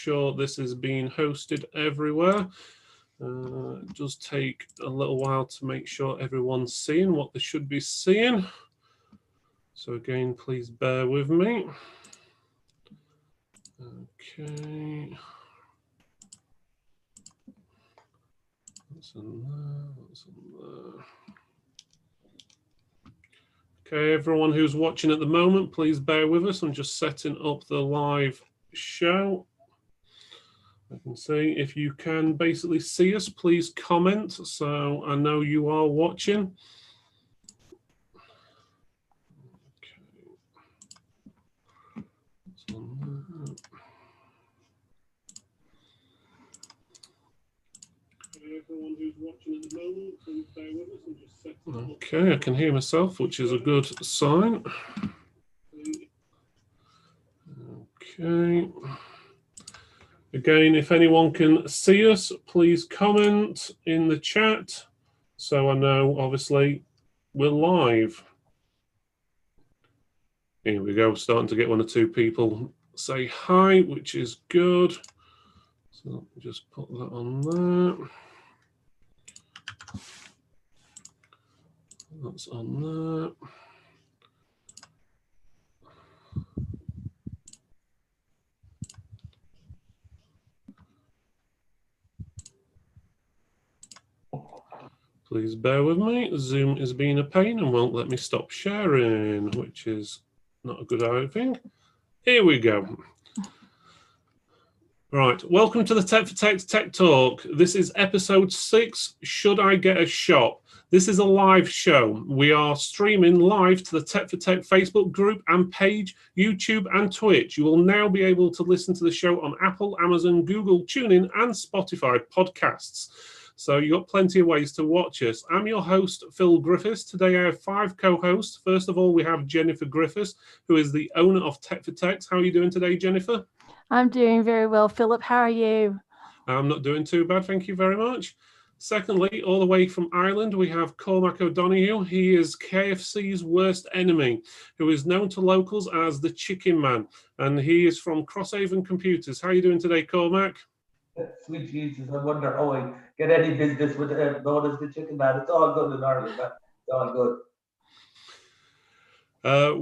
sure this is being hosted everywhere. It does take a little while to make sure everyone's seeing what they should be seeing. So again, please bear with me. Okay. That's in there, that's in there. Okay, everyone who's watching at the moment, please bear with us. I'm just setting up the live show. I can see if you can basically see us, please comment so I know you are watching. Everyone who's watching at the moment, please bear with us and just set it up. Okay, I can hear myself, which is a good sign. Okay. Again, if anyone can see us, please comment in the chat so I know, obviously, we're live. Here we go, starting to get one or two people say hi, which is good. So just put that on there. That's on there. Please bear with me. Zoom is being a pain and won't let me stop sharing, which is not a good thing. Here we go. Right, welcome to the Tech for Tech Tech Talk. This is episode 6, Should I Get a Shop? This is a live show. We are streaming live to the Tech for Tech Facebook group and page, YouTube and Twitch. You will now be able to listen to the show on Apple, Amazon, Google, TuneIn and Spotify podcasts. So you've got plenty of ways to watch us. I'm your host, Phil Griffiths. Today I have 5 co-hosts. First of all, we have Jennifer Griffiths, who is the owner of Tech for Tech. How are you doing today, Jennifer? I'm doing very well, Philip. How are you? I'm not doing too bad, thank you very much. Secondly, all the way from Ireland, we have Cormac O'Donoghue. He is KFC's worst enemy, who is known to locals as the Chicken Man, and he is from Crosshaven Computers. How are you doing today, Cormac? Sweet Jesus, I wonder how I get any business with known as the Chicken Man. It's all good in Ireland, but it's all good.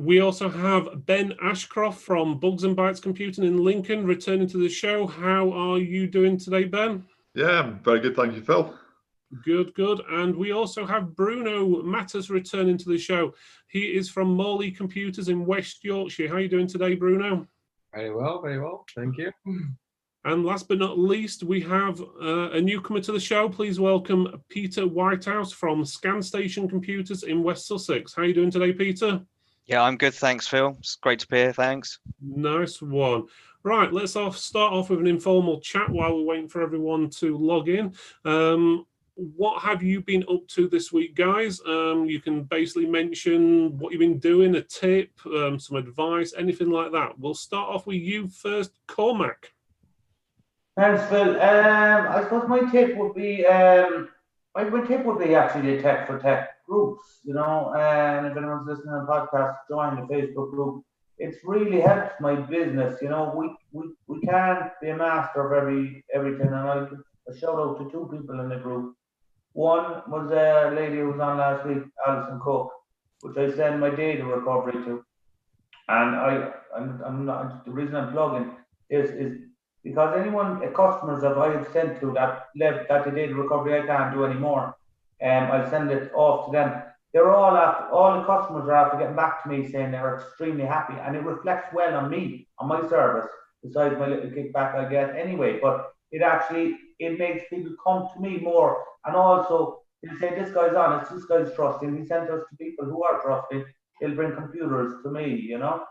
We also have Ben Ashcroft from Bugs and Bytes Computing in Lincoln returning to the show. How are you doing today, Ben? Yeah, I'm very good, thank you, Phil. Good, good. And we also have Bruno Matters returning to the show. He is from Morley Computers in West Yorkshire. How are you doing today, Bruno? Very well, thank you. And last but not least, we have a newcomer to the show. Please welcome Peter Whitehouse from ScanStation Computers in West Sussex. How are you doing today, Peter? Yeah, I'm good, thanks, Phil. It's great to be here, thanks. Nice one. Right, let's start off with an informal chat while we're waiting for everyone to log in. What have you been up to this week, guys? You can basically mention what you've been doing, a tip, some advice, anything like that. We'll start off with you first, Cormac. Thanks, Phil. I suppose my tip would be actually the Tech for Tech groups. You know, if anyone's listening to the podcast, join the Facebook group. It's really helped my business. You know, we can't be a master of everything, and I give a shout out to 2 people in the group. One was a lady who was on last week, Alison Cook, which I send my data recovery to, and I'm not, the reason I'm plugging is because customers that I have sent to that the data recovery I can't do anymore, I'll send it off to them. They're all the customers are after getting back to me saying they're extremely happy, and it reflects well on me, on my service, besides my little kickback I get anyway. But it makes people come to me more, and also they say this guy's honest, this guy's trusting. He sent us to people who are trusting. He'll bring computers to me, you know.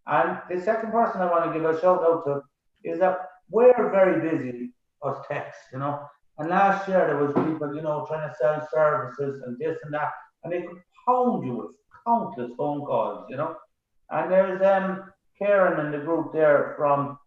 And the second person I want to give a shout out to is that we're very busy, us techs, you know. And last year there was people, you know, trying to sell services and this and that, and they could pound you with countless phone calls, you know. And there's Karen in the group there from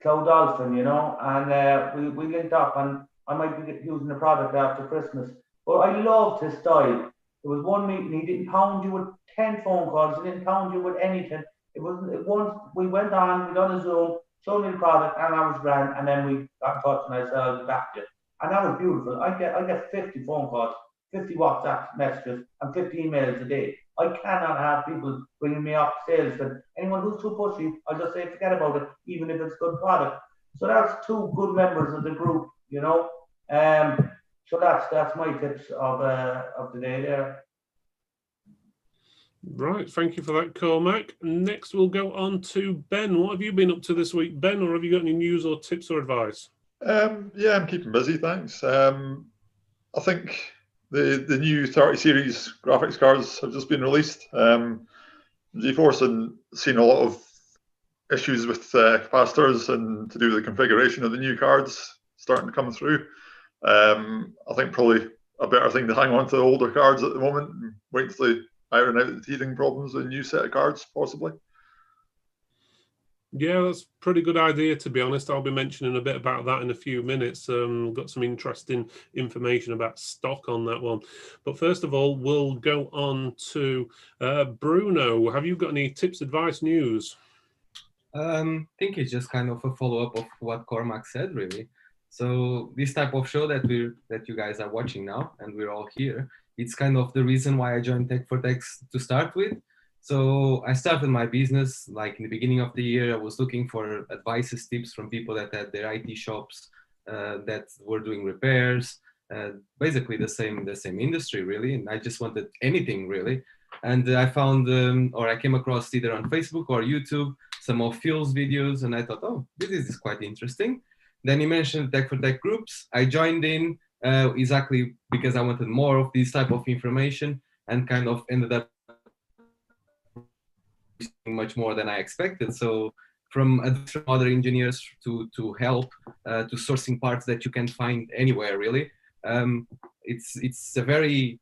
Cloud Dolphin, you know, and we linked up, and I might be using the product after Christmas. But I loved his style. There was one meeting, he didn't pound you with 10 phone calls, he didn't pound you with anything. Once we went on, we done a Zoom, showed me the product, and I was grand. And then we got in touch, and I said, I'll be back to you. And that was beautiful. I get 50 phone calls, 50 WhatsApp messages, and 50 emails a day. I cannot have people bringing me up sales. And anyone who's too pushy, I'll just say forget about it, even if it's good product. So that's two good members of the group, you know. So that's my tips of the day there. Right, thank you for that, Cormac. Next, we'll go on to Ben. What have you been up to this week, Ben, or have you got any news or tips or advice? Yeah, I'm keeping busy, thanks. I think the new 30 series graphics cards have just been released. GeForce and seen a lot of issues with capacitors and to do with the configuration of the new cards starting to come through. I think probably a better thing to hang on to the older cards at the moment and wait until they iron out the teething problems with a new set of cards, possibly. Yeah, that's a pretty good idea, to be honest. I'll be mentioning a bit about that in a few minutes. Got some interesting information about stock on that one. But first of all, we'll go on to Bruno. Have you got any tips, advice, news? I think it's just kind of a follow-up of what Cormac said, really. So this type of show that you guys are watching now, and we're all here, it's kind of the reason why I joined Tech for Techs to start with. So I started my business like in the beginning of the year. I was looking for advices, tips from people that had their IT shops that were doing repairs, basically the same industry really. And I just wanted anything really. And I found, or I came across either on Facebook or YouTube, some of Phil's videos, and I thought, oh, this is quite interesting. Then he mentioned Tech for Tech groups. I joined in exactly because I wanted more of this type of information, and kind of ended up much more than I expected. So from other engineers to help to sourcing parts that you can find anywhere really. It's a very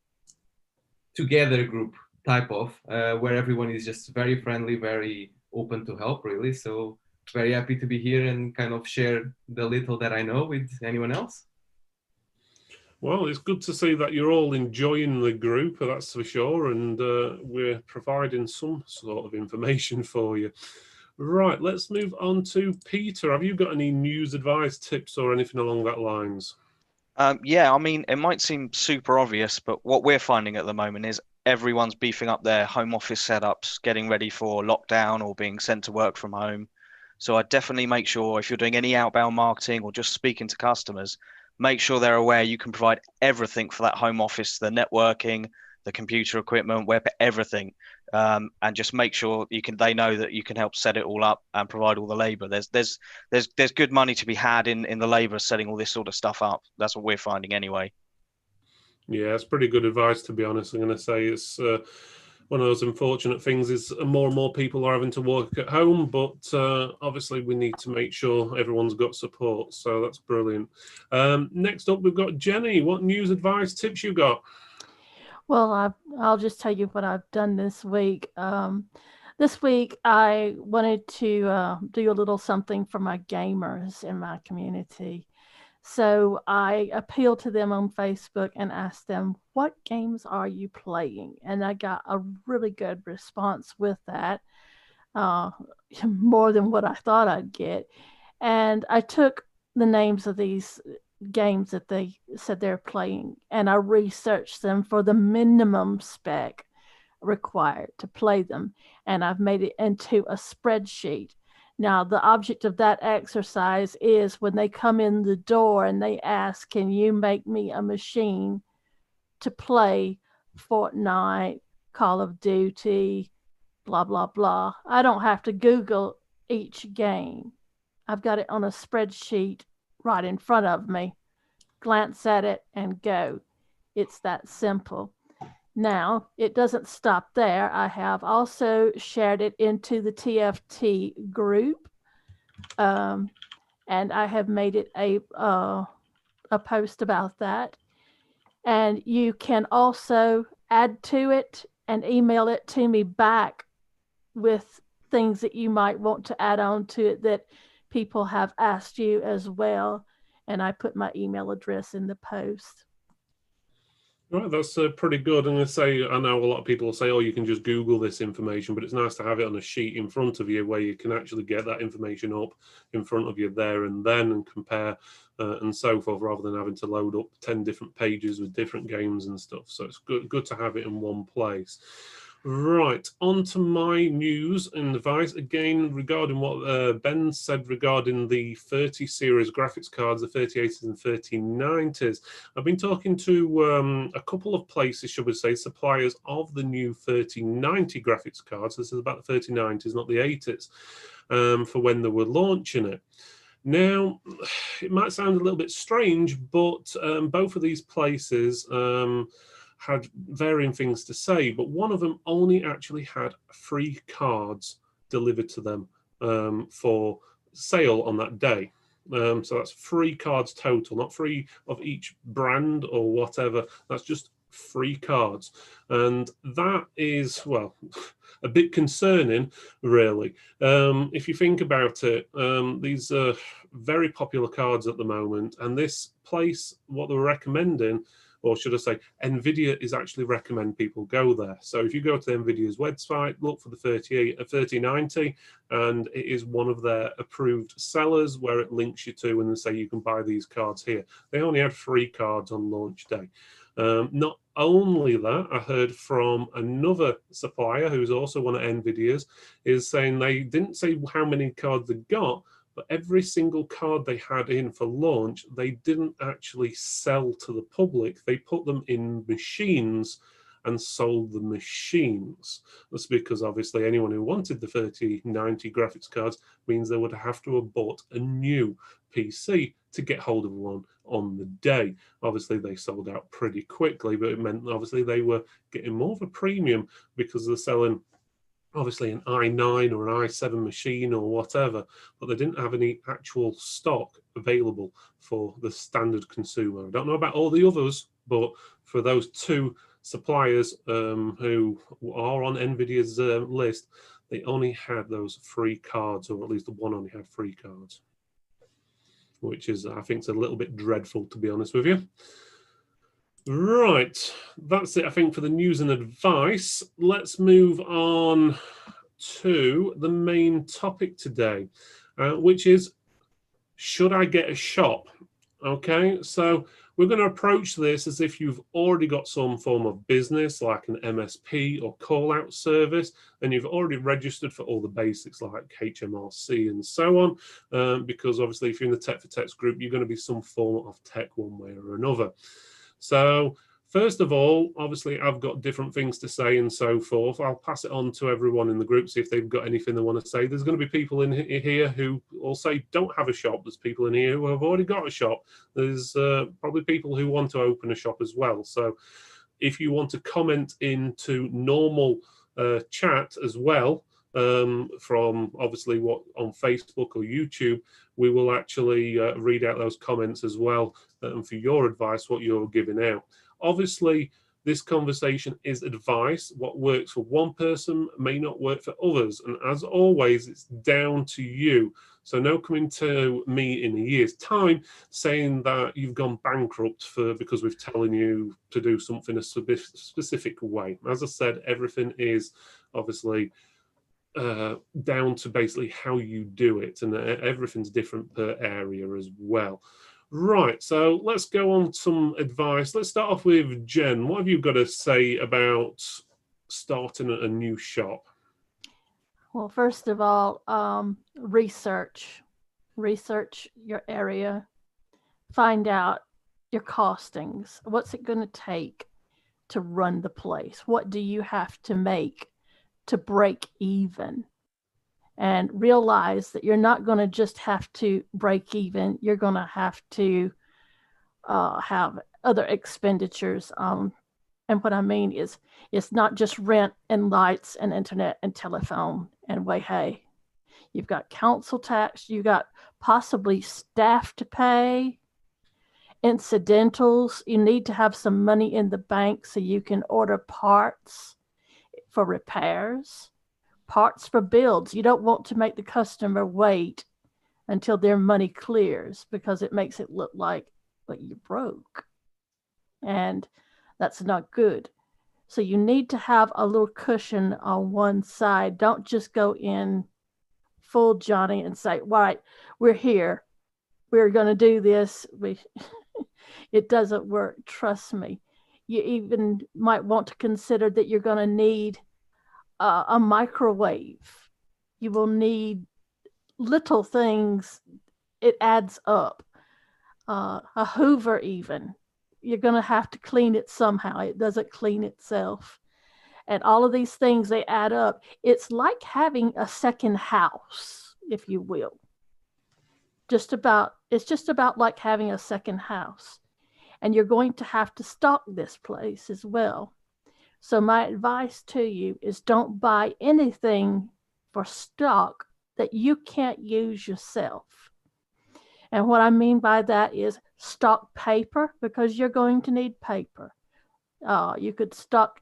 together group type of where everyone is just very friendly, very open to help really. So very happy to be here and kind of share the little that I know with anyone else. Well, it's good to see that you're all enjoying the group, that's for sure, and we're providing some sort of information for you. Right, let's move on to Peter. Have you got any news, advice, tips, or anything along that lines? Yeah, I mean, it might seem super obvious, but what we're finding at the moment is everyone's beefing up their home office setups, getting ready for lockdown or being sent to work from home. So I definitely make sure if you're doing any outbound marketing or just speaking to customers, make sure they're aware you can provide everything for that home office, the networking, the computer equipment, web, everything, and just make sure they know that you can help set it all up and provide all the labor. There's good money to be had in the labor setting all this sort of stuff up. That's what we're finding anyway. Yeah, it's pretty good advice, to be honest. I'm going to say it's one of those unfortunate things is more and more people are having to work at home, but obviously we need to make sure everyone's got support. So that's brilliant. Next up, we've got Jenny. What news, advice, tips you got? Well, I'll just tell you what I've done this week. This week, I wanted to do a little something for my gamers in my community. So I appealed to them on Facebook and asked them, what games are you playing? And I got a really good response with that, more than what I thought I'd get. And I took the names of these games that they said they're playing, and I researched them for the minimum spec required to play them. And I've made it into a spreadsheet. Now, the object of that exercise is when they come in the door and they ask, can you make me a machine to play Fortnite, Call of Duty, blah, blah, blah. I don't have to Google each game. I've got it on a spreadsheet right in front of me. Glance at it and go. It's that simple. Now, it doesn't stop there. I have also shared it into the TFT group, and I have made it a post about that. And you can also add to it and email it to me back with things that you might want to add on to it that people have asked you as well. And I put my email address in the post. Right, that's pretty good. And I know a lot of people say, oh, you can just Google this information, but it's nice to have it on a sheet in front of you where you can actually get that information up in front of you there and then and compare and so forth, rather than having to load up 10 different pages with different games and stuff. So it's good to have it in one place. Right, on to my news and advice again regarding what Ben said regarding the 30 series graphics cards, the 3080s and 3090s. I've been talking to a couple of places, should we say, suppliers of the new 3090 graphics cards. This is about the 3090s, not the 80s, for when they were launching it. Now, it might sound a little bit strange, but both of these places had varying things to say, but one of them only actually had free cards delivered to them for sale on that day. So that's free cards total, not free of each brand or whatever. That's just free cards. And that is, well, a bit concerning, really. If you think about it, these are very popular cards at the moment. And this place, what they're recommending, or should I say, NVIDIA is actually recommend people go there. So if you go to NVIDIA's website, look for the 3090, and it is one of their approved sellers where it links you to, and they say you can buy these cards here. They only had free cards on launch day. Not only that, I heard from another supplier who's also one of NVIDIA's, is saying they didn't say how many cards they got, but every single card they had in for launch, they didn't actually sell to the public. They put them in machines and sold the machines. That's because obviously anyone who wanted the 3090 graphics cards means they would have to have bought a new PC to get hold of one on the day. Obviously they sold out pretty quickly, but it meant obviously they were getting more of a premium because they're selling obviously an i9 or an i7 machine or whatever, but they didn't have any actual stock available for the standard consumer. I don't know about all the others, but for those two suppliers who are on NVIDIA's list, they only had those free cards, or at least the one only had free cards, which is, I think, it's a little bit dreadful, to be honest with you. Right, that's it, I think, for the news and advice. Let's move on to the main topic today, which is, should I get a shop? Okay, so we're going to approach this as if you've already got some form of business, like an MSP or call-out service, and you've already registered for all the basics like HMRC and so on, because obviously if you're in the Tech for Techs group, you're going to be some form of tech one way or another. So first of all, obviously, I've got different things to say and so forth. I'll pass it on to everyone in the group, see if they've got anything they want to say. There's going to be people in here who will say don't have a shop. There's people in here who have already got a shop. There's probably people who want to open a shop as well. So if you want to comment into normal chat as well, from obviously what on Facebook or YouTube, we will actually read out those comments as well, and for your advice, what you're giving out. Obviously, this conversation is advice. What works for one person may not work for others, and as always, it's down to you. So no coming to me in a year's time saying that you've gone bankrupt because we've telling you to do something a specific way. As I said, everything is obviously down to basically how you do it, and everything's different per area as well. Right, so let's go on some advice. Let's start off with Jen. What have you got to say about starting a new shop? Well, first of all, research your area, find out your costings. What's it going to take to run the place? What do you have to make to break even? And realize that you're not going to just have to break even. You're going to have to have other expenditures. And what I mean is, it's not just rent and lights and internet and telephone and hey. You've got council tax. You got possibly staff to pay, incidentals. You need to have some money in the bank so you can order parts for repairs, parts for builds. You don't want to make the customer wait until their money clears, because it makes it look like you broke. And That's not good. So you need to have a little cushion on one side. Don't just go in full Johnny and say, right, we're here. We're going to do this. It doesn't work. Trust me. You even might want to consider that you're going to need a microwave. You will need little things. It adds up. A Hoover even. You're going to have to clean it somehow. It doesn't clean itself. And all of these things, they add up. It's like having a second house, if you will. It's just about like having a second house. And you're going to have to stock this place as well. So my advice to you is don't buy anything for stock that you can't use yourself. And what I mean by that is stock paper, because you're going to need paper. You could stock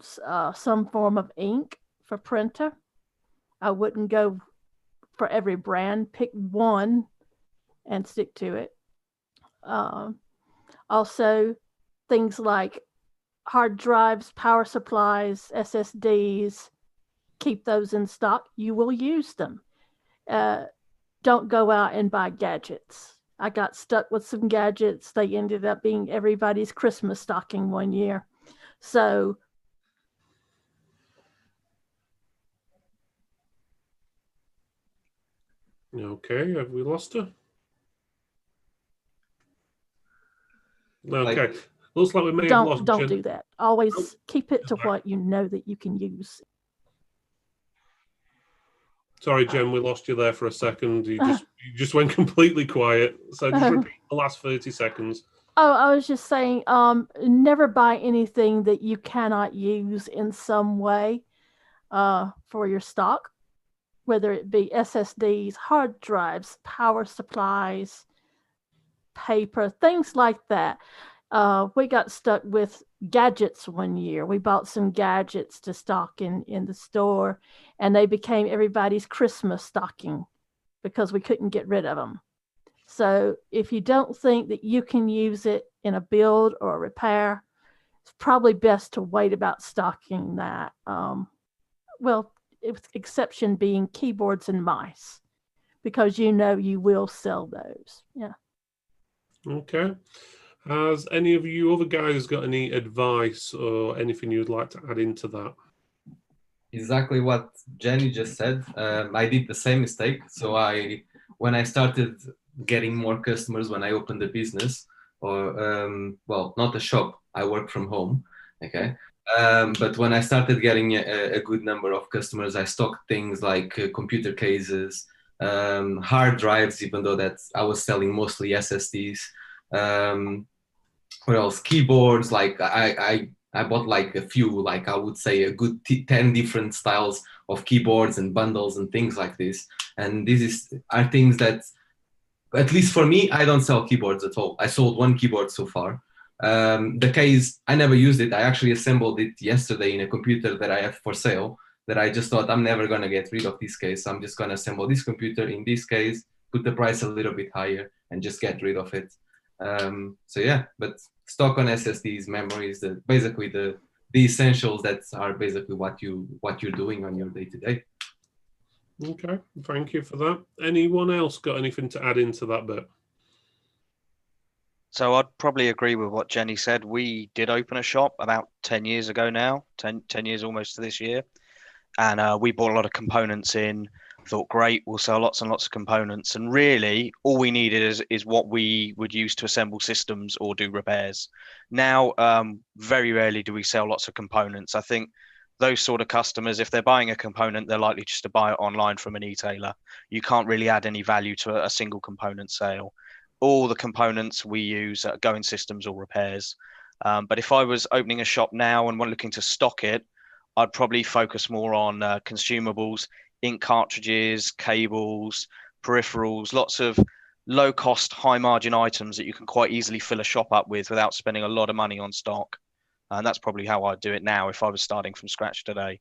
some form of ink for printer. I wouldn't go for every brand. Pick one and stick to it. Also, things like hard drives, power supplies, SSDs, keep those in stock. You will use them. Don't go out and buy gadgets. I got stuck with some gadgets. They ended up being everybody's Christmas stocking one year. So okay, have we lost her? Okay, looks like we may have lost don't Jen. do that. Always keep it to what you know that you can use. Sorry, Jen, we lost you there for a second. You just went completely quiet. So just repeat the last 30 seconds. Oh, I was just saying, never buy anything that you cannot use in some way for your stock, whether it be SSDs, hard drives, power supplies, paper, things like that. We got stuck with gadgets one year. We bought some gadgets to stock in the store, and they became everybody's Christmas stocking because we couldn't get rid of them. So if you don't think that you can use it in a build or a repair, it's probably best to wait about stocking that. Well, exception being keyboards and mice, because you know you will sell those. Yeah. Okay. Has any of you other guys got any advice or anything you'd like to add into that? Exactly what Jenny just said. I did the same mistake. So when I started getting more customers, when I opened the business, or well, not a shop, I work from home. Okay. But when I started getting a good number of customers, I stocked things like computer cases, hard drives, even though I was selling mostly SSDs. What else? Keyboards. Like I bought like a few, like I would say a good 10 different styles of keyboards and bundles and things like this. And these are things that, at least for me, I don't sell keyboards at all. I sold one keyboard so far. The case, I never used it. I actually assembled it yesterday in a computer that I have for sale, that I just thought I'm never going to get rid of this case. So I'm just going to assemble this computer in this case, put the price a little bit higher and just get rid of it. So yeah, but stock on SSDs, memories, basically the essentials that are basically what you're doing on your day-to-day. Okay, thank you for that. Anyone else got anything to add into that bit? So I'd probably agree with what Jenny said. We did open a shop about 10 years ago now, 10 years almost to this year. And we bought a lot of components in, thought, great, we'll sell lots and lots of components. And really, all we needed is what we would use to assemble systems or do repairs. Now, very rarely do we sell lots of components. I think those sort of customers, if they're buying a component, they're likely just to buy it online from an e-tailer. You can't really add any value to a single component sale. All the components we use go in systems or repairs. But if I was opening a shop now and looking to stock it, I'd probably focus more on consumables, ink cartridges, cables, peripherals, lots of low cost, high margin items that you can quite easily fill a shop up with without spending a lot of money on stock. And that's probably how I'd do it now if I was starting from scratch today.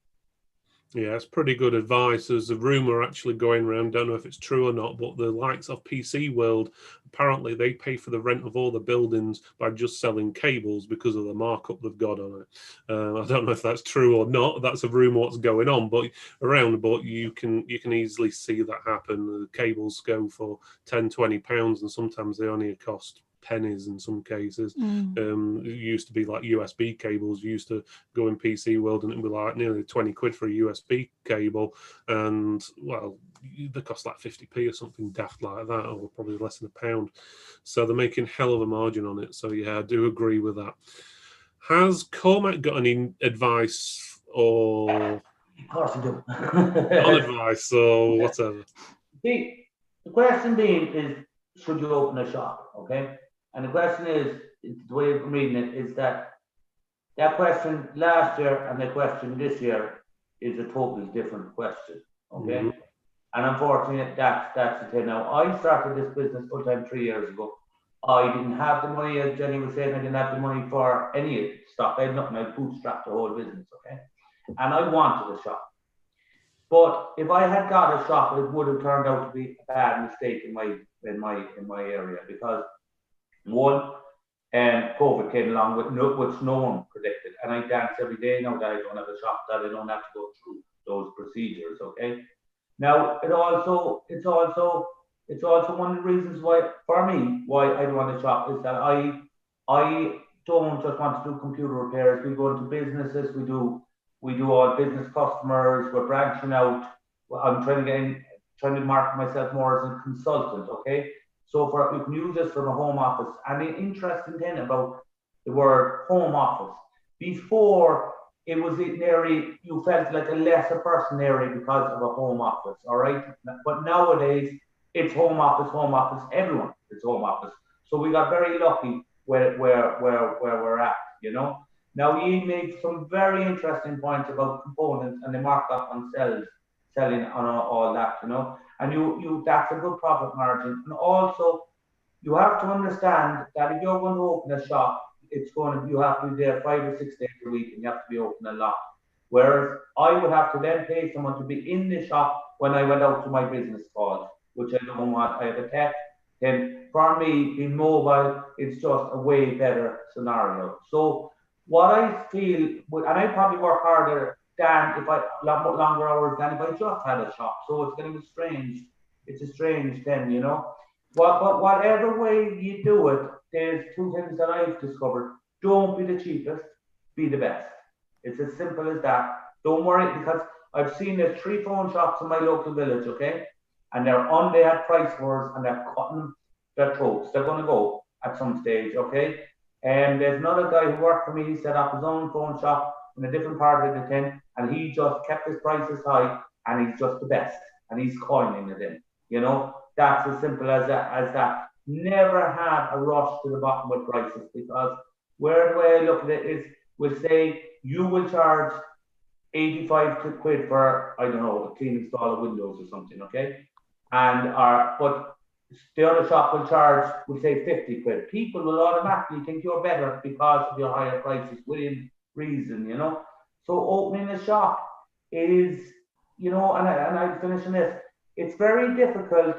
Yeah, it's pretty good advice. There's a rumor actually going around, don't know if it's true or not, but the likes of PC World, apparently they pay for the rent of all the buildings by just selling cables because of the markup they've got on it. I don't know if that's true or not. That's a rumor what's going on, but you can easily see that happen. The cables go for £10-20, and sometimes they only cost pennies in some cases. It used to be like USB cables. You used to go in PC World and it'd be like nearly 20 quid for a USB cable, and well, they cost like 50p or something daft like that, or probably less than £1. So they're making hell of a margin on it. So yeah, I do agree with that. Has Cormac got any advice or Of course I do. non-advice or whatever? The question being is, should you open a shop? Okay, and the question is, the way I'm reading it is that question last year and the question this year is a totally different question. Okay, and unfortunately, that's the thing. Now, I started this business full time 3 years ago. I didn't have the money, as Jenny was saying. I didn't have the money for any stuff. I had nothing. I bootstrapped the whole business. Okay, and I wanted a shop. But if I had got a shop, it would have turned out to be a bad mistake in my area, because one, COVID came along which no one predicted, and I dance every day now that I don't have a shop, that I don't have to go through those procedures. Okay. Now it's also one of the reasons why I don't want a shop is that I don't just want to do computer repairs. We go into businesses. We do all business customers. We're branching out. I'm trying to market myself more as a consultant. Okay, so you can use this from a home office. And the interesting thing about the word home office, before it was an area you felt like a lesser person area because of a home office. All right, but nowadays it's home office. Everyone is home office. So we got very lucky where we're at. You know. Now, he made some very interesting points about components and the markup on selling on all that, you know. And you that's a good profit margin. And also, you have to understand that if you're going to open a shop, you have to be there 5 or 6 days a week, and you have to be open a lot. Whereas I would have to then pay someone to be in the shop when I went out to my business calls, which I don't want. I have a tech. Then for me, being mobile, it's just a way better scenario. So what I feel, and I probably work harder than if I longer hours than if I just had a shop. So it's going to be strange. It's a strange thing, you know. But whatever way you do it, there's two things that I've discovered. Don't be the cheapest, be the best. It's as simple as that. Don't worry, because I've seen there's 3 phone shops in my local village, okay? And they had price wars, and they're cutting their throats. They're going to go at some stage, okay? And there's another guy who worked for me. He set up his own phone shop in a different part of the town, and he just kept his prices high, and he's just the best, and he's coining it in. You know, that's as simple as that. Never have a rush to the bottom with prices, because where the way I look at it is, we'll say you will charge 85 quid for, I don't know, a clean install of Windows or something, okay? But the other shop will charge, we'll say 50 quid. People will automatically think you're better because of your higher prices within reason, you know. So opening a shop is, you know, and I'm finishing this. It's very difficult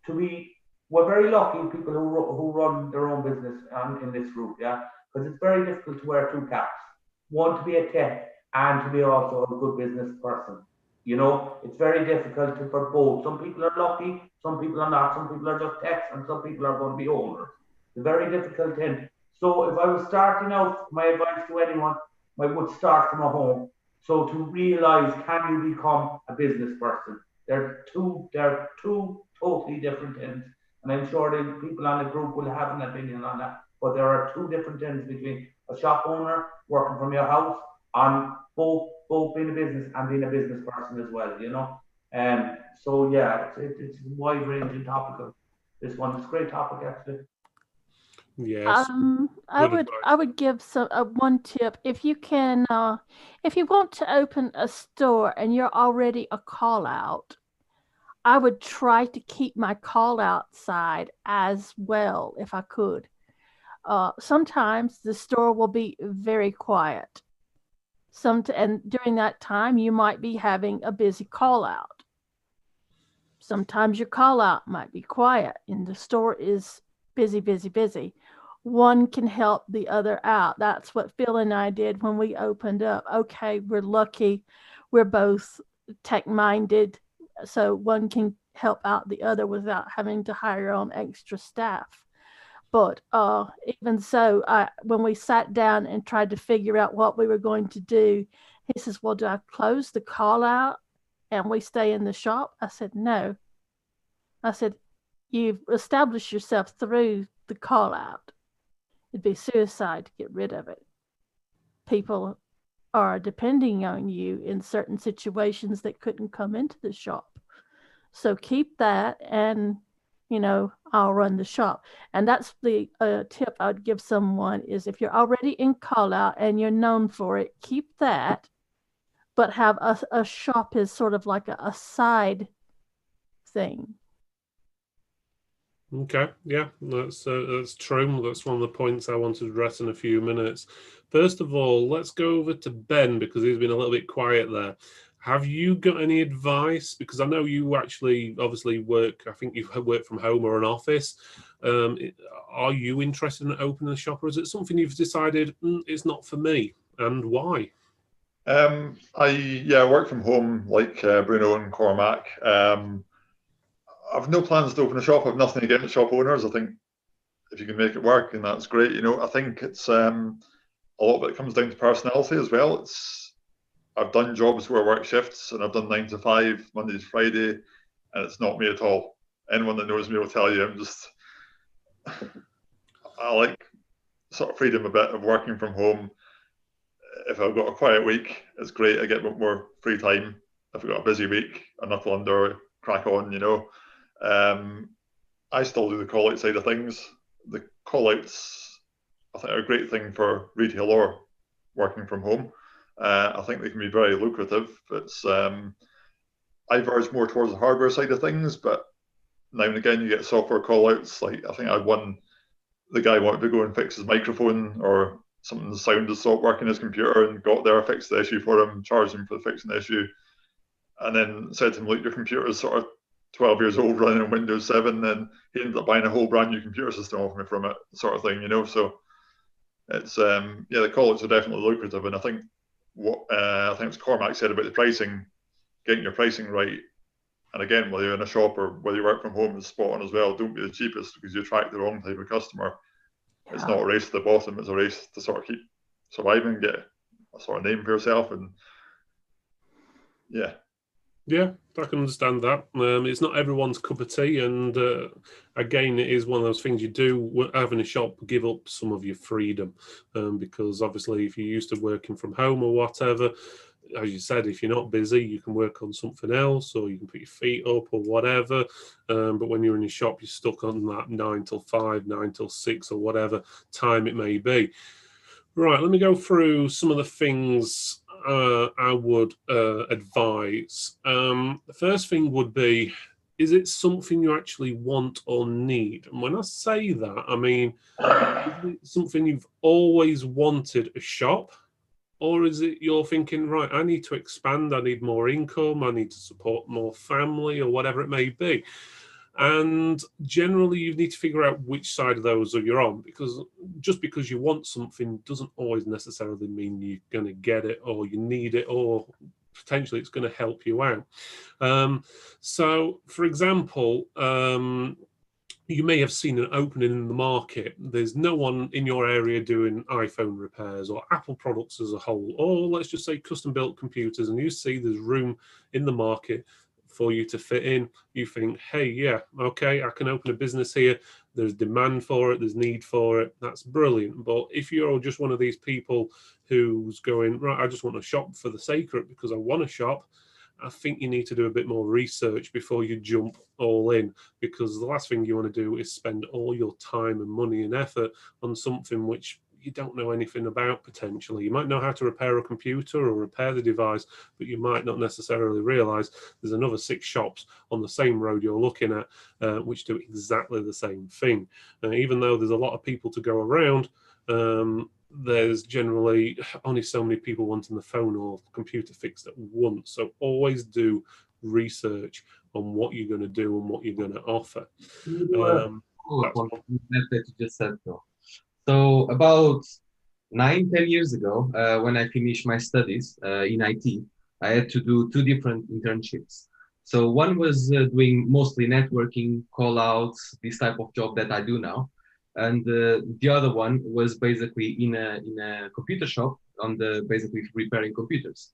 to be. We're very lucky people who run their own business in this group, yeah, because it's very difficult to wear 2 caps. One, to be a tech, and to be also a good business person. You know, it's very difficult for both. Some people are lucky, some people are not. Some people are just techs, and some people are going to be owners. It's a very difficult thing. So if I was starting out, my advice to anyone, I would start from a home. So to realize, can you become a business person? They're two totally different things. And I'm sure the people on the group will have an opinion on that. But there are 2 different things between a shop owner working from your house, on both being a business and being a business person as well, you know. So yeah, it's a wide ranging topic. This one is a great topic, actually. Yes. I would give one tip. If you can, if you want to open a store and you're already a call out, I would try to keep my call out side as well if I could. Sometimes the store will be very quiet. And during that time, you might be having a busy call out. Sometimes your call out might be quiet and the store is busy, busy, busy. One can help the other out. That's what Phil and I did when we opened up. Okay, we're lucky. We're both tech minded. So one can help out the other without having to hire on extra staff. But even so, when we sat down and tried to figure out what we were going to do, he says, well, do I close the call out and we stay in the shop? I said, no. I said, you've established yourself through the call out. It'd be suicide to get rid of it. People are depending on you in certain situations that couldn't come into the shop. So keep that, and I'll run the shop. And that's the tip I'd give someone is if you're already in call out and you're known for it, keep that, but have a shop as sort of like a side thing. Okay, yeah, that's true. That's one of the points I wanted to address in a few minutes. First of all, let's go over to Ben because he's been a little bit quiet there. Have you got any advice? Because I know you actually obviously work, I think you work from home or an office. Are you interested in opening a shop, or is it something you've decided it's not for me, and why? I work from home like Bruno and Cormac. I've no plans to open a shop. I've nothing against shop owners. I think if you can make it work, and that's great. I think it's a lot of it comes down to personality as well. I've done jobs where I work shifts, and I've done 9 to 5, Monday to Friday, and it's not me at all. Anyone that knows me will tell you I like sort of freedom a bit of working from home. If I've got a quiet week, it's great. I get a bit more free time. If I've got a busy week, I knuckle under, crack on, I still do the call out side of things. The call outs, I think, are a great thing for retail or working from home. I think they can be very lucrative. I verge more towards the hardware side of things, but now and again you get software call outs. Like I think I had one, the guy wanted to go and fix his microphone or something, the sound had stopped working his computer, and got there, fixed the issue for him, charged him for fixing the issue, and then said to him, look, your computer is sort of 12 years old running on Windows 7, and he ended up buying a whole brand new computer system off me from it, sort of thing, So it's the call-outs are definitely lucrative, and I think what I think it was Cormac said about the pricing, getting your pricing right, and again, whether you're in a shop or whether you work from home, is spot on as well. Don't be the cheapest because you attract the wrong type of customer. Yeah. It's not a race to the bottom; it's a race to sort of keep surviving, get a sort of name for yourself, and yeah. Yeah, I can understand that. It's not everyone's cup of tea, and again, it is one of those things you do having a shop, give up some of your freedom, because obviously, if you're used to working from home or whatever, as you said, if you're not busy, you can work on something else, or you can put your feet up or whatever. But when you're in your shop, you're stuck on that 9 till 5, 9 till 6, or whatever time it may be. Right, let me go through some of the things I would advise. The first thing would be, is it something you actually want or need? And when I say that, I mean, is it something you've always wanted a shop? Or is it you're thinking, right, I need to expand, I need more income, I need to support more family, or whatever it may be? And generally, you need to figure out which side of those you're on, because just because you want something doesn't always necessarily mean you're going to get it, or you need it, or potentially it's going to help you out. So, for example, you may have seen an opening in the market. There's no one in your area doing iPhone repairs or Apple products as a whole, or let's just say custom-built computers, and you see there's room in the market for you to fit in. You think, hey, yeah, okay, I can open a business here. There's demand for it. There's need for it. That's brilliant. But if you're just one of these people who's going, right, I just want to shop for the sake of it because I want to shop, I think you need to do a bit more research before you jump all in, because the last thing you want to do is spend all your time and money and effort on something which you don't know anything about potentially. You might know how to repair a computer or repair the device, but you might not necessarily realize there's another 6 shops on the same road you're looking at which do exactly the same thing. Even though there's a lot of people to go around, there's generally only so many people wanting the phone or computer fixed at once. So always do research on what you're going to do and what you're going to offer. Follow-up on that you just said, though. So about 9-10 years ago, when I finished my studies in IT, I had to do 2 different internships. So one was doing mostly networking, call outs, this type of job that I do now. And the other one was basically in a computer shop on the basically repairing computers.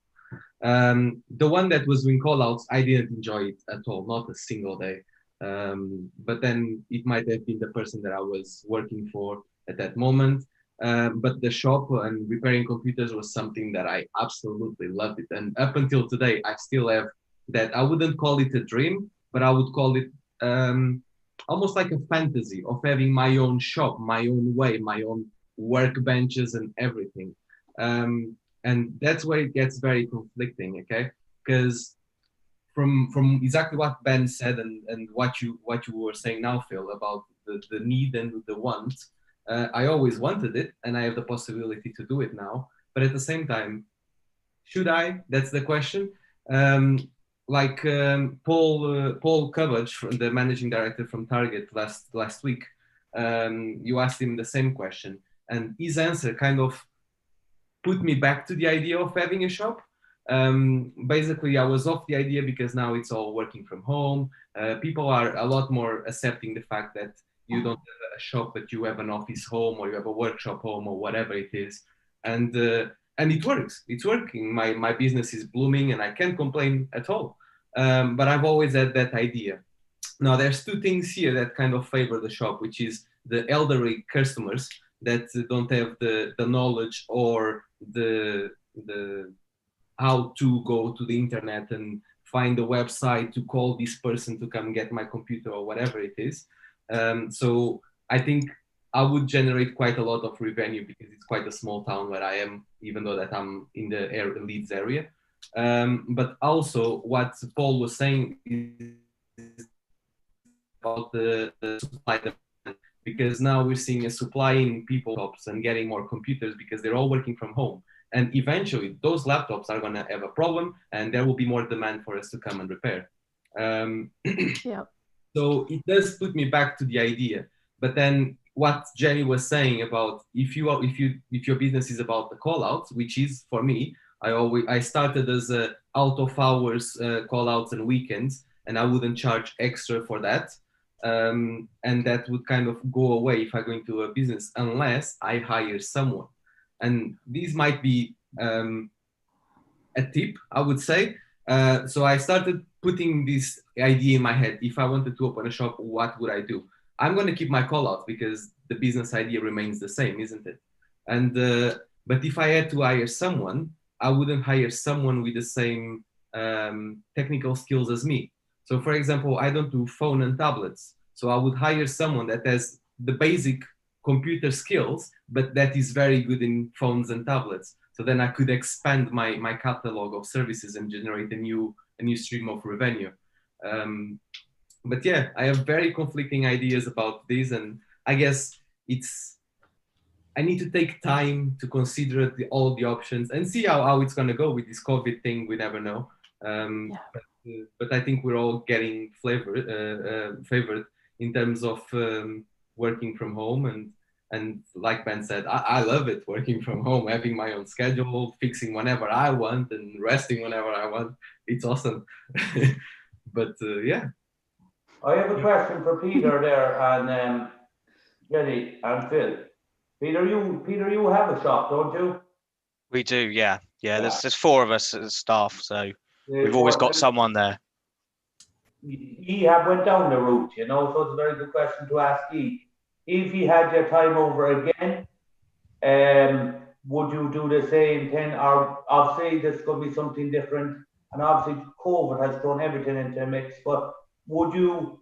The one that was doing call outs, I didn't enjoy it at all, not a single day. But then it might have been the person that I was working for at that moment. But the shop and repairing computers was something that I absolutely loved it. And up until today, I still have that. I wouldn't call it a dream, but I would call it almost like a fantasy of having my own shop, my own way, my own workbenches and everything. And that's where it gets very conflicting, okay? Because from exactly what Ben said and what you were saying now, Phil, about the need and the want, I always wanted it, and I have the possibility to do it now. But at the same time, should I? That's the question. Paul Covage, the managing director from Target last week, you asked him the same question, and his answer kind of put me back to the idea of having a shop. Basically, I was off the idea because now it's all working from home. People are a lot more accepting the fact that you don't have a shop, but you have an office home or you have a workshop home or whatever it is. And it works. It's working. My business is blooming and I can't complain at all. But I've always had that idea. Now, there's 2 things here that kind of favor the shop, which is the elderly customers that don't have the knowledge or the how to go to the internet and find a website to call this person to come get my computer or whatever it is. So I think I would generate quite a lot of revenue because it's quite a small town where I am, even though that I'm in the Leeds area. But also what Paul was saying is about the supply demand, because now we're seeing a supply in people laptops and getting more computers because they're all working from home. And eventually those laptops are going to have a problem and there will be more demand for us to come and repair. Yeah. So it does put me back to the idea. But then what Jenny was saying about if your business is about the call outs, which is for me, I started as a out of hours call outs and weekends, and I wouldn't charge extra for that. And that would kind of go away if I go into a business unless I hire someone. And these might be a tip, I would say. So I started putting this idea in my head. If I wanted to open a shop, what would I do? I'm going to keep my call out because the business idea remains the same, isn't it? And but if I had to hire someone, I wouldn't hire someone with the same technical skills as me. So for example, I don't do phone and tablets. So I would hire someone that has the basic computer skills, but that is very good in phones and tablets. So then I could expand my catalog of services and generate a new stream of revenue. But yeah, I have very conflicting ideas about this, and I guess I need to take time to consider all the options and see how it's going to go with this COVID thing. We never know. But I think we're all getting favored in terms of working from home. And like Ben said, I love it working from home, having my own schedule, fixing whenever I want and resting whenever I want. It's awesome. But yeah. I have a question for Peter there and Jenny and Phil. Peter, you have a shop, don't you? We do, yeah. There's 4 of us as staff, so we've always got someone there. Ye have went down the route, so it's a very good question to ask ye. If you had your time over again, would you do the same thing? Or obviously this could be something different, and obviously COVID has thrown everything into a mix, but would you,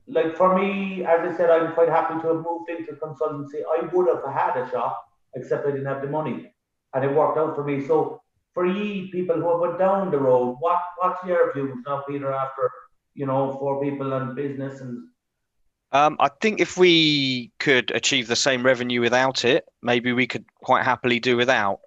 like for me, as I said, I'm quite happy to have moved into consultancy. I would have had a shop, except I didn't have the money, and it worked out for me. So for ye people who have went down the road, what's your views now, Peter, after 4 people and business and I think if we could achieve the same revenue without it, maybe we could quite happily do without.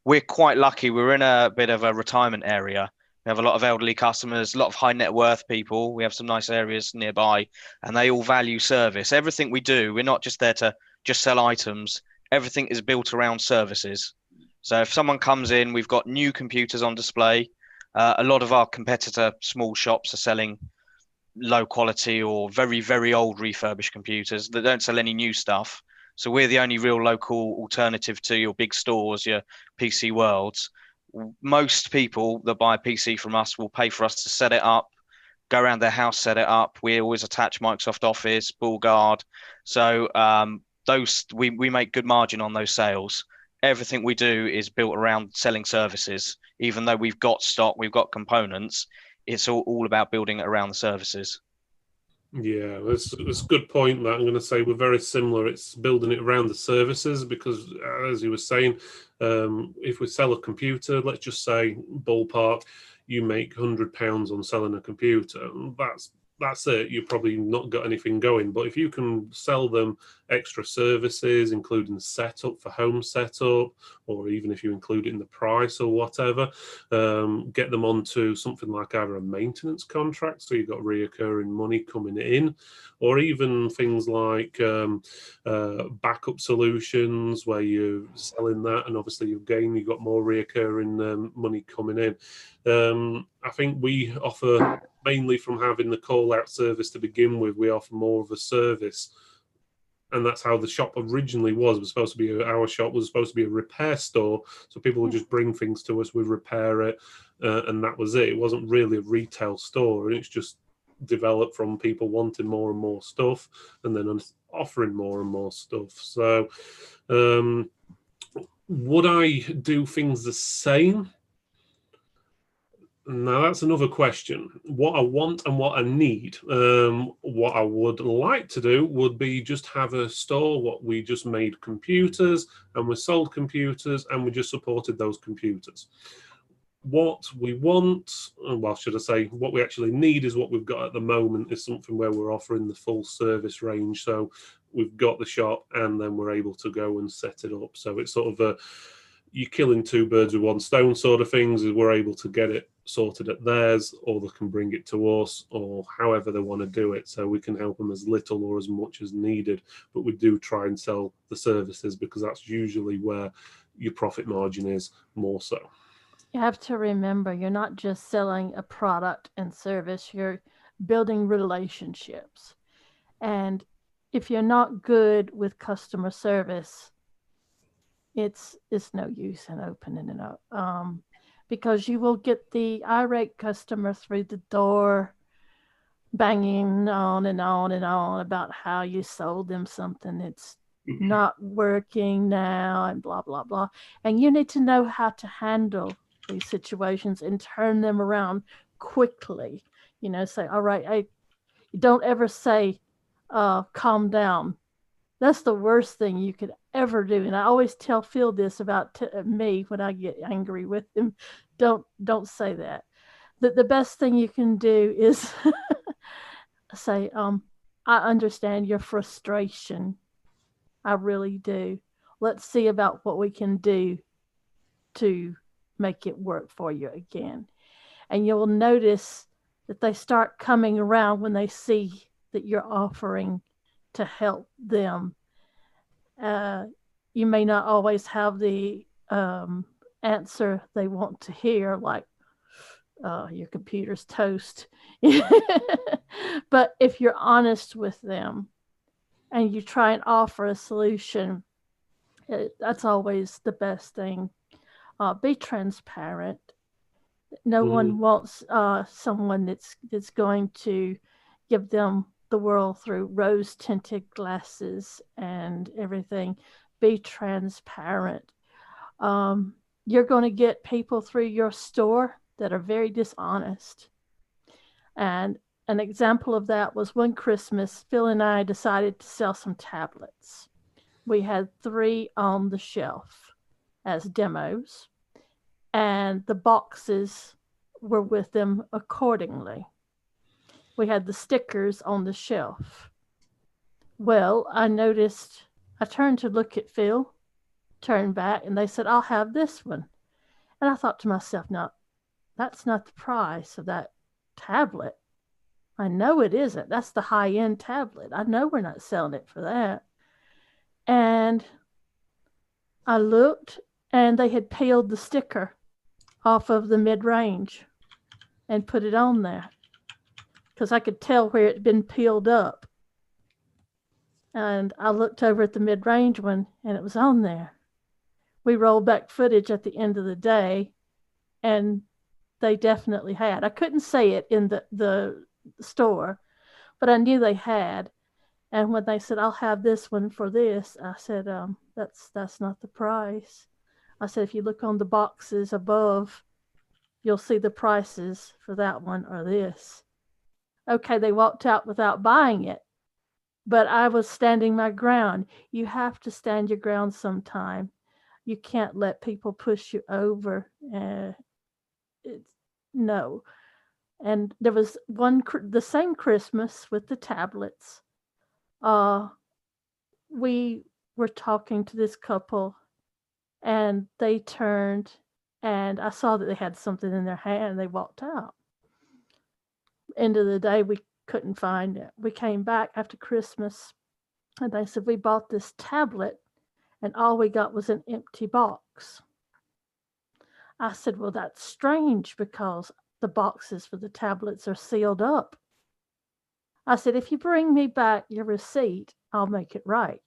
We're quite lucky. We're in a bit of a retirement area. We have a lot of elderly customers, a lot of high net worth people. We have some nice areas nearby, and they all value service. Everything we do, we're not just there to just sell items. Everything is built around services. So if someone comes in, we've got new computers on display. A lot of our competitor small shops are selling low quality or very, very old refurbished computers that don't sell any new stuff. So we're the only real local alternative to your big stores, your PC worlds. Most people that buy a PC from us will pay for us to set it up, go around their house, set it up. We always attach Microsoft Office, BullGuard. So those we make good margin on those sales. Everything we do is built around selling services. Even though we've got stock, we've got components, it's all about building it around the services. Yeah, that's a good point. That I'm going to say we're very similar. It's building it around the services because, as you were saying, if we sell a computer, let's just say ballpark, you make £100 on selling a computer. That's it. You've probably not got anything going. But if you can sell them extra services, including setup for home setup, or even if you include it in the price or whatever, get them onto something like either a maintenance contract, so you've got reoccurring money coming in, or even things like backup solutions where you're selling that, and obviously you've got more reoccurring money coming in. I think we offer, mainly from having the call out service to begin with, we offer more of a service. And that's how the shop originally was. It was supposed to be our shop was supposed to be a repair store, so people would just bring things to us, we'd repair it, and that was it. It wasn't really a retail store, and it's just developed from people wanting more and more stuff, and then offering more and more stuff. So, would I do things the same? Now that's another question. What I want and what I need. What I would like to do would be just have a store what we just made computers and we sold computers and we just supported those computers. What we want, well, should I say, what we actually need is what we've got at the moment is something where we're offering the full service range. So we've got the shop and then we're able to go and set it up. So it's sort of you're killing two birds with one stone sort of things, is we're able to get it sorted at theirs, or they can bring it to us, or however they want to do it. So we can help them as little or as much as needed, but we do try and sell the services because that's usually where your profit margin is more so. You have to remember, you're not just selling a product and service, you're building relationships. And if you're not good with customer service, it's no use in opening it up, because you will get the irate customer through the door banging on and on and on about how you sold them something that's not working now and blah, blah, blah. And you need to know how to handle these situations and turn them around quickly. Say, all right, don't ever say, calm down. That's the worst thing you could ever do. And I always tell Phil this about me when I get angry with him. Don't say that. The best thing you can do is say, I understand your frustration. I really do. Let's see about what we can do to make it work for you again. And you'll notice that they start coming around when they see that you're offering to help them. You may not always have the answer they want to hear, like your computer's toast. But if you're honest with them and you try and offer a solution, that's always the best thing. Be transparent. No one wants someone that's going to give them the world through rose-tinted glasses and everything. Be transparent. You're going to get people through your store that are very dishonest. And an example of that was one Christmas, Phil and I decided to sell some tablets. We had 3 on the shelf as demos, and the boxes were with them accordingly. We had the stickers on the shelf. Well, I noticed, I turned to look at Phil, turned back, and they said, I'll have this one. And I thought to myself, no, that's not the price of that tablet. I know it isn't. That's the high-end tablet. I know we're not selling it for that. And I looked, and they had peeled the sticker off of the mid-range and put it on there because I could tell where it had been peeled up. And I looked over at the mid-range one, and it was on there. We rolled back footage at the end of the day, and they definitely had. I couldn't say it in the store, but I knew they had. And when they said, I'll have this one for this, I said, that's not the price. I said, if you look on the boxes above, you'll see the prices for that one or this. Okay, they walked out without buying it, but I was standing my ground. You have to stand your ground sometime. You can't let people push you over. No. And there was the same Christmas with the tablets. We were talking to this couple, and they turned, and I saw that they had something in their hand, and they walked out. End of the day, we couldn't find it. We came back after Christmas, and they said, we bought this tablet, and all we got was an empty box. I said, well, that's strange because the boxes for the tablets are sealed up. I said, if you bring me back your receipt, I'll make it right.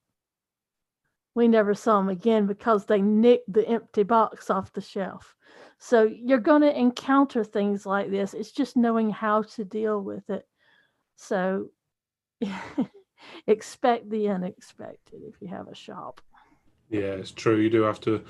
We never saw them again because they nicked the empty box off the shelf. So you're going to encounter things like this. It's just knowing how to deal with it. So expect the unexpected if you have a shop. Yeah, it's true. You do have to.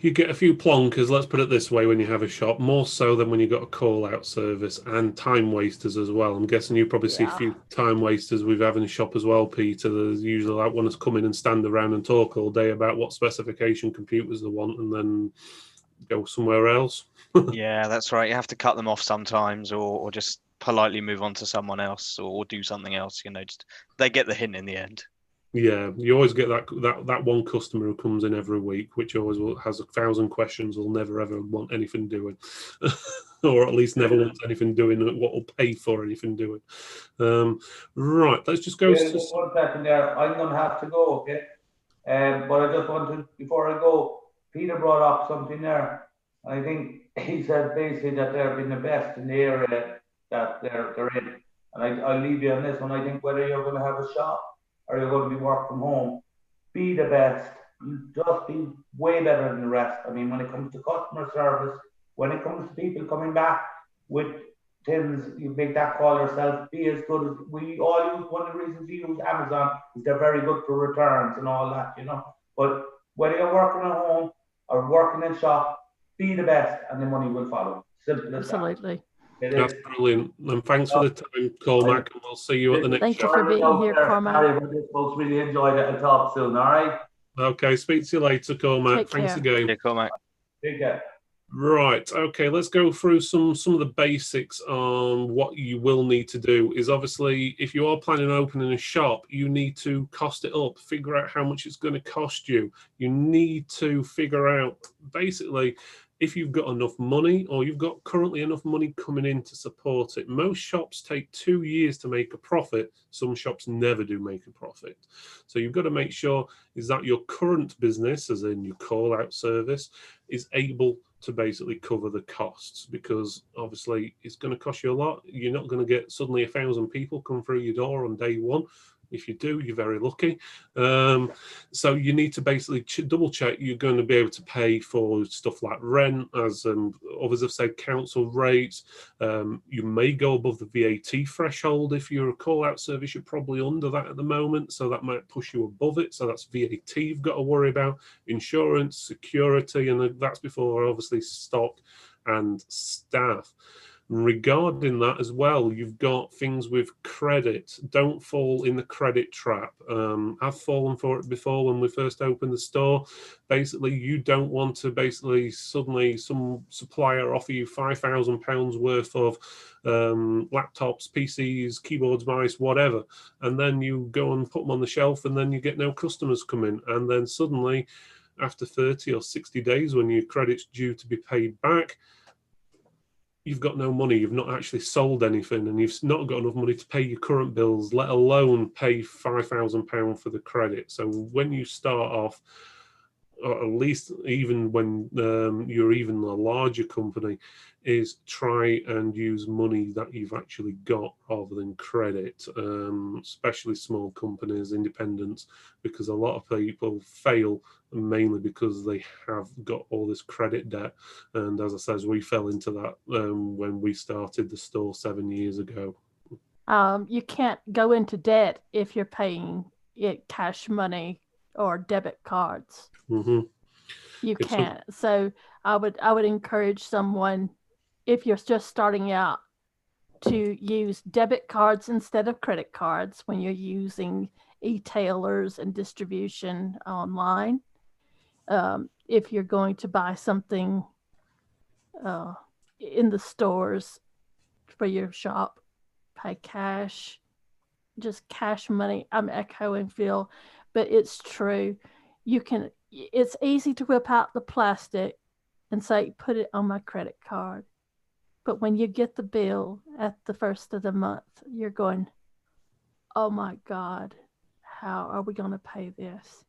You get a few plonkers, let's put it this way, when you have a shop, more so than when you've got a call-out service, and time wasters as well. I'm guessing you probably see a few time wasters we've had in the shop as well, Peter. There's usually like one that's come in and stand around and talk all day about what specification computers they want and then go somewhere else. Yeah, that's right. You have to cut them off sometimes, or just politely move on to someone else, or do something else. Just they get the hint in the end. Yeah, you always get that one customer who comes in every week, which always has 1,000 questions, will never ever want anything doing, or at least never wants anything doing. What will pay for anything doing? Right, let's just go. Just 1 second there. I'm going to have to go. Okay, but I just wanted, before I go, Peter brought up something there. I think he said basically that they've been the best in the area that they're in, and I'll leave you on this one. I think whether you're going to have a shop or you're going to be work from home, be the best. Just be way better than the rest. I mean, when it comes to customer service, when it comes to people coming back with tins, you make that call yourself, be as good as we all use. One of the reasons we use Amazon is they're very good for returns and all that, But whether you're working at home or working in shop, be the best and the money will follow. Simple as Absolutely. that. That's brilliant. And thanks for the time, Cormac, and we'll see you at the next Thank show. you for being here, Cormac. Sorry, but this folks really enjoyed it. I'll talk soon, all right? Okay, speak to you later, Cormac. Take Thanks care. again. Yeah, Cormac. Take care. Right, okay, let's go through some of the basics on what you will need to do. Is obviously, if you are planning on opening a shop, you need to cost it up, figure out how much it's going to cost you. You need to figure out, basically, if you've got enough money or you've got currently enough money coming in to support it. Most shops take 2 years to make a profit. Some shops never do make a profit. So you've got to make sure is that your current business, as in your call out service, is able to basically cover the costs, because obviously it's going to cost you a lot. You're not going to get suddenly 1,000 people come through your door on day one. If you do, you're very lucky. So you need to basically double check you're going to be able to pay for stuff like rent, as others have said, council rates. You may go above the VAT threshold. If you're a call-out service, you're probably under that at the moment, so that might push you above it. So that's VAT you've got to worry about, insurance, security, and that's before obviously stock and staff. Regarding that as well, you've got things with credit. Don't fall in the credit trap. I've fallen for it before when we first opened the store. Basically, you don't want to suddenly some supplier offer you £5,000 worth of laptops, PCs, keyboards, mice, whatever, and then you go and put them on the shelf, and then you get no customers coming, and then suddenly, after 30 or 60 days, when your credit's due to be paid back, you've got no money, you've not actually sold anything, and you've not got enough money to pay your current bills, let alone pay £5,000 for the credit. So when you start off, or at least even when you're even a larger company, is try and use money that you've actually got rather than credit, especially small companies, independents, because a lot of people fail mainly because they have got all this credit debt. And as I said, we fell into that when we started the store 7 years ago. You can't go into debt if you're paying it cash money or debit cards. Mm-hmm. You can't. So I would encourage someone, if you're just starting out, to use debit cards instead of credit cards when you're using e-tailers and distribution online. If you're going to buy something in the stores for your shop, pay cash, just cash money. I'm echoing Phil, but it's true. It's easy to whip out the plastic and say, put it on my credit card. But when you get the bill at the first of the month, you're going, oh my God, how are we going to pay this?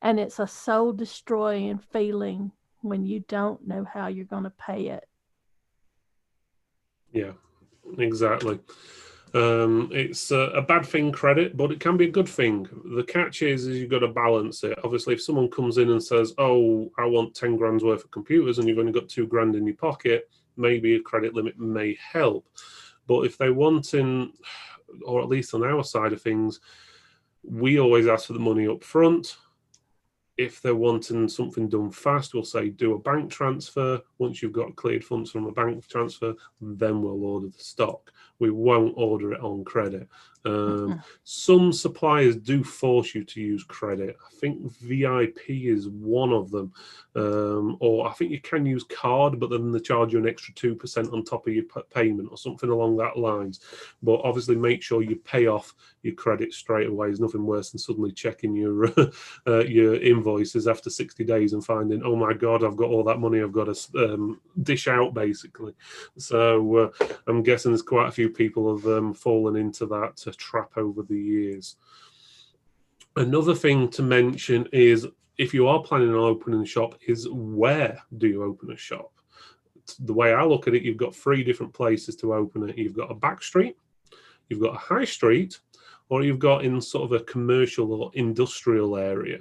And it's a soul destroying feeling when you don't know how you're going to pay it. Yeah, exactly. It's a bad thing, credit, but it can be a good thing. The catch is you've got to balance it. Obviously, if someone comes in and says, oh, I want 10 grand's worth of computers, and you've only got 2 grand in your pocket, maybe a credit limit may help. But if they want in, or at least on our side of things, we always ask for the money up front. If they're wanting something done fast, we'll say do a bank transfer. Once you've got cleared funds from a bank transfer, then we'll order the stock. We won't order it on credit. Some suppliers do force you to use credit. I think VIP is one of them. Or I think you can use card, but then they charge you an extra 2% on top of your payment or something along that lines. But obviously make sure you pay off your credit straight away. There's nothing worse than suddenly checking your invoices after 60 days and finding, oh my God, I've got all that money I've got to dish out, basically. So I'm guessing there's quite a few people have fallen into that trap over the years. Another thing to mention is, if you are planning on opening a shop, is where do you open a shop? The way I look at it, you've got 3 different places to open it. You've got a back street, you've got a high street, or you've got in sort of a commercial or industrial area.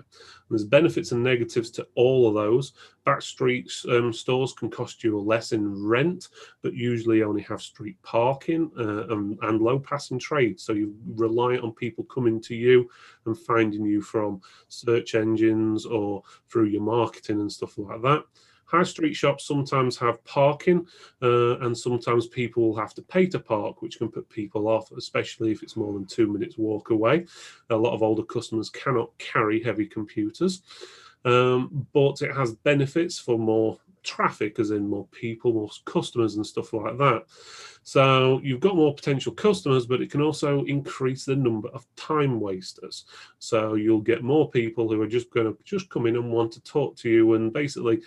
There's benefits and negatives to all of those. Back street stores can cost you less in rent, but usually only have street parking and low passing trade. So you rely on people coming to you and finding you from search engines or through your marketing and stuff like that. High street shops sometimes have parking, and sometimes people will have to pay to park, which can put people off, especially if it's more than 2 minutes walk away. A lot of older customers cannot carry heavy computers, but it has benefits for more traffic, as in more people, more customers and stuff like that. So you've got more potential customers, but it can also increase the number of time wasters. So you'll get more people who are just going to come in and want to talk to you, and basically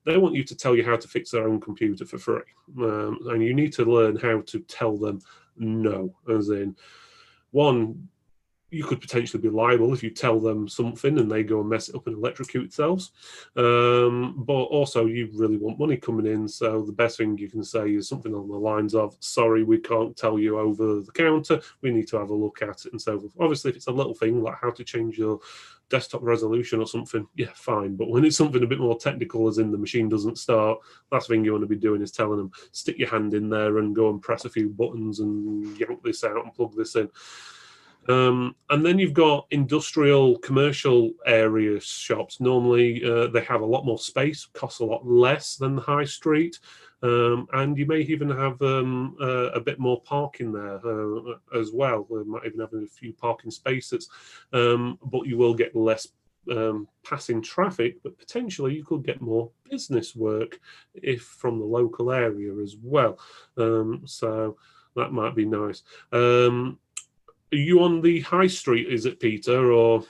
they want you to tell you how to fix their own computer for free. And you need to learn how to tell them no, as in, one, you could potentially be liable if you tell them something and they go and mess it up and electrocute themselves. But also you really want money coming in. So the best thing you can say is something along the lines of, sorry, we can't tell you over the counter. We need to have a look at it and so forth. Obviously, if it's a little thing like how to change your desktop resolution or something, yeah, fine. But when it's something a bit more technical, as in the machine doesn't start, last thing you want to be doing is telling them, stick your hand in there and go and press a few buttons and yank this out and plug this in. And then you've got industrial, commercial area shops. Normally, they have a lot more space, costs a lot less than the high street. And you may even have a bit more parking there as well. We might even have a few parking spaces, but you will get less passing traffic, but potentially you could get more business work if from the local area as well. So that might be nice. Are you on the high street, is it, Peter, or?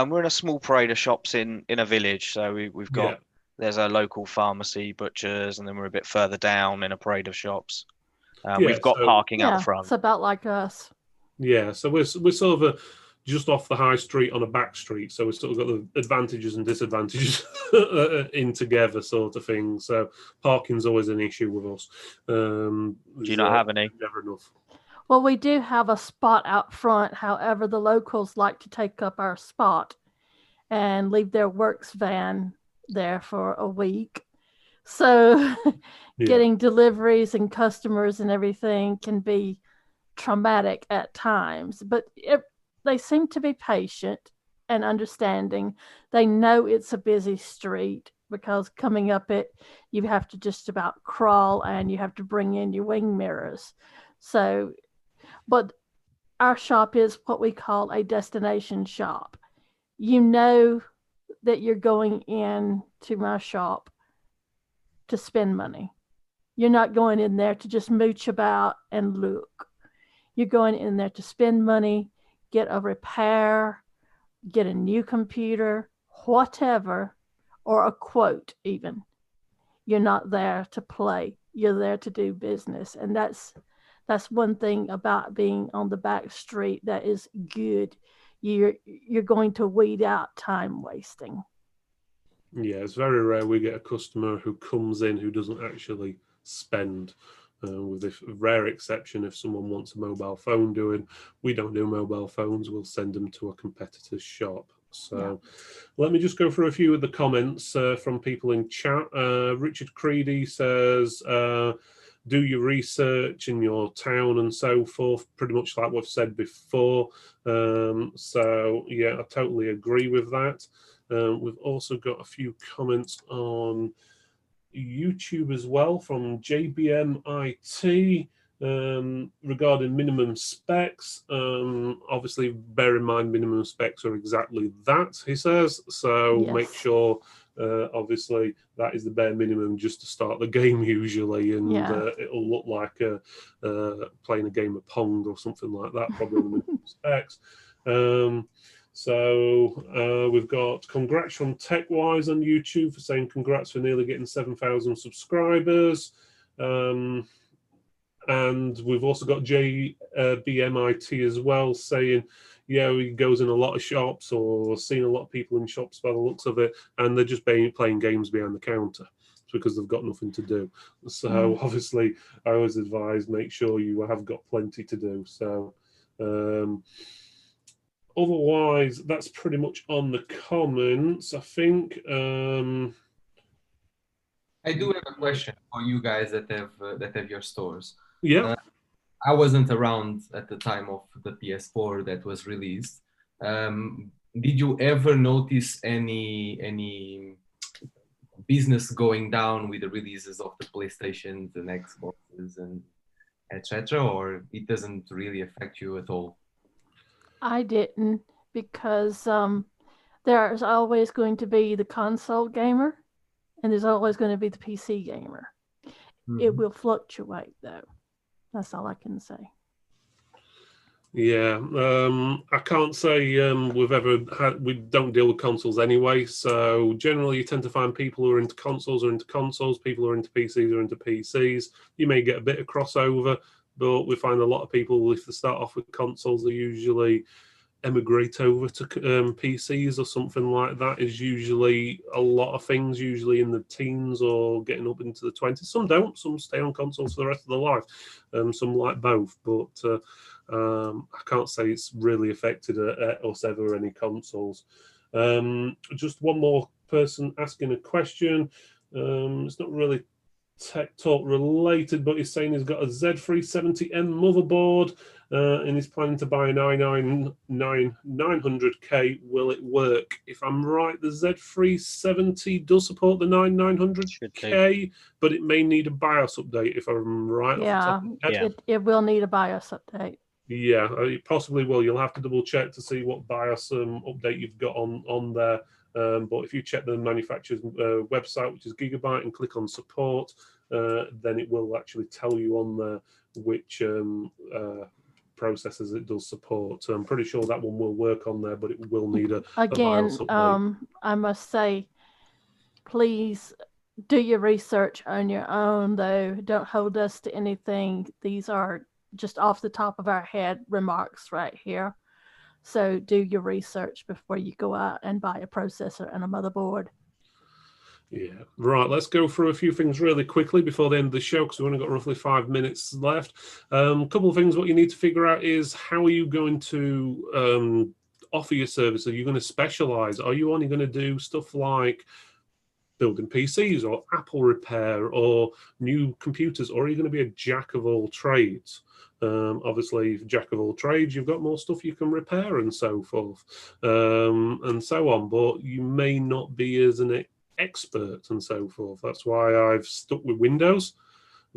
We're in a small parade of shops in a village. So we've got, there's a local pharmacy, butchers, and then we're a bit further down in a parade of shops. We've got parking out front. It's about like us. Yeah, so we're sort of just off the high street on a back street, so we've sort of got the advantages and disadvantages in together, sort of thing. So parking's always an issue with us. Do you not have any? Never enough. Well, we do have a spot out front. However, the locals like to take up our spot and leave their works van there for a week. So getting deliveries and customers and everything can be traumatic at times, but they seem to be patient and understanding. They know it's a busy street because coming up it, you have to just about crawl and you have to bring in your wing mirrors. So, but our shop is what we call a destination shop. You know that you're going in to my shop to spend money. You're not going in there to just mooch about and look. You're going in there to spend money, get a repair, get a new computer, whatever, or a quote even. You're not there to play. You're there to do business. And that's one thing about being on the back street that is good. You're going to weed out time wasting. Yeah, it's very rare we get a customer who comes in who doesn't actually spend. With the rare exception, if someone wants a mobile phone doing, we don't do mobile phones, we'll send them to a competitor's shop. So let me just go through a few of the comments from people in chat. Richard Creedy says, do your research in your town and so forth, pretty much like we've said before. So yeah, I totally agree with that. We've also got a few comments on YouTube as well from JBMIT regarding minimum specs. Obviously, bear in mind minimum specs are exactly that, he says. So make sure, obviously, that is the bare minimum just to start the game usually, and it'll look like playing a game of Pong or something like that, probably on the minimum specs. So we've got congrats from TechWise on YouTube for saying congrats for nearly getting 7,000 subscribers. And we've also got JBMIT as well saying, yeah, he goes in a lot of shops or seen a lot of people in shops by the looks of it, and they're just playing games behind the counter because they've got nothing to do. So obviously I always advise make sure you have got plenty to do. So otherwise, that's pretty much on the comments, I think. I do have a question for you guys that have your stores. Yeah. I wasn't around at the time of the PS4 that was released. Did you ever notice any business going down with the releases of the PlayStations and Xboxes and etc., or it doesn't really affect you at all? I didn't, because there's always going to be the console gamer and there's always going to be the PC gamer. It will fluctuate, though. That's all I can say. Yeah, I can't say we've ever had, we don't deal with consoles anyway, so generally you tend to find people who are into consoles are into consoles, people who are into PCs are into PCs. You may get a bit of crossover, but we find a lot of people, if they start off with consoles, they usually emigrate over to PCs or something like that. Is usually a lot of things, usually in the teens or getting up into the 20s. Some don't, some stay on consoles for the rest of their life. Some like both, but I can't say it's really affected us ever, any consoles. Just one more person asking a question. It's not really Tech Talk related, but he's saying he's got a Z370M motherboard and he's planning to buy a 900K. Will it work? If I'm right, the Z370 does support the 9900K, but it may need a BIOS update if I'm right. Yeah, it will need a BIOS update. Yeah, it possibly will. You'll have to double check to see what BIOS update you've got on there. But if you check the manufacturer's website, which is Gigabyte, and click on support, then it will actually tell you on there which processors it does support. So I'm pretty sure that one will work on there, but it will need a BIOS update. I must say, please do your research on your own, though. Don't hold us to anything. These are just off the top of our head remarks right here. So do your research before you go out and buy a processor and a motherboard. Yeah, right. Let's go through a few things really quickly before the end of the show, because we've only got roughly 5 minutes left. A couple of things what you need to figure out is how are you going to offer your service? Are you going to specialize? Are you only going to do stuff like building PCs or Apple repair or new computers, or are you going to be a jack of all trades? Obviously, jack of all trades, you've got more stuff you can repair and so forth, and so on. But you may not be as an expert and so forth. That's why I've stuck with Windows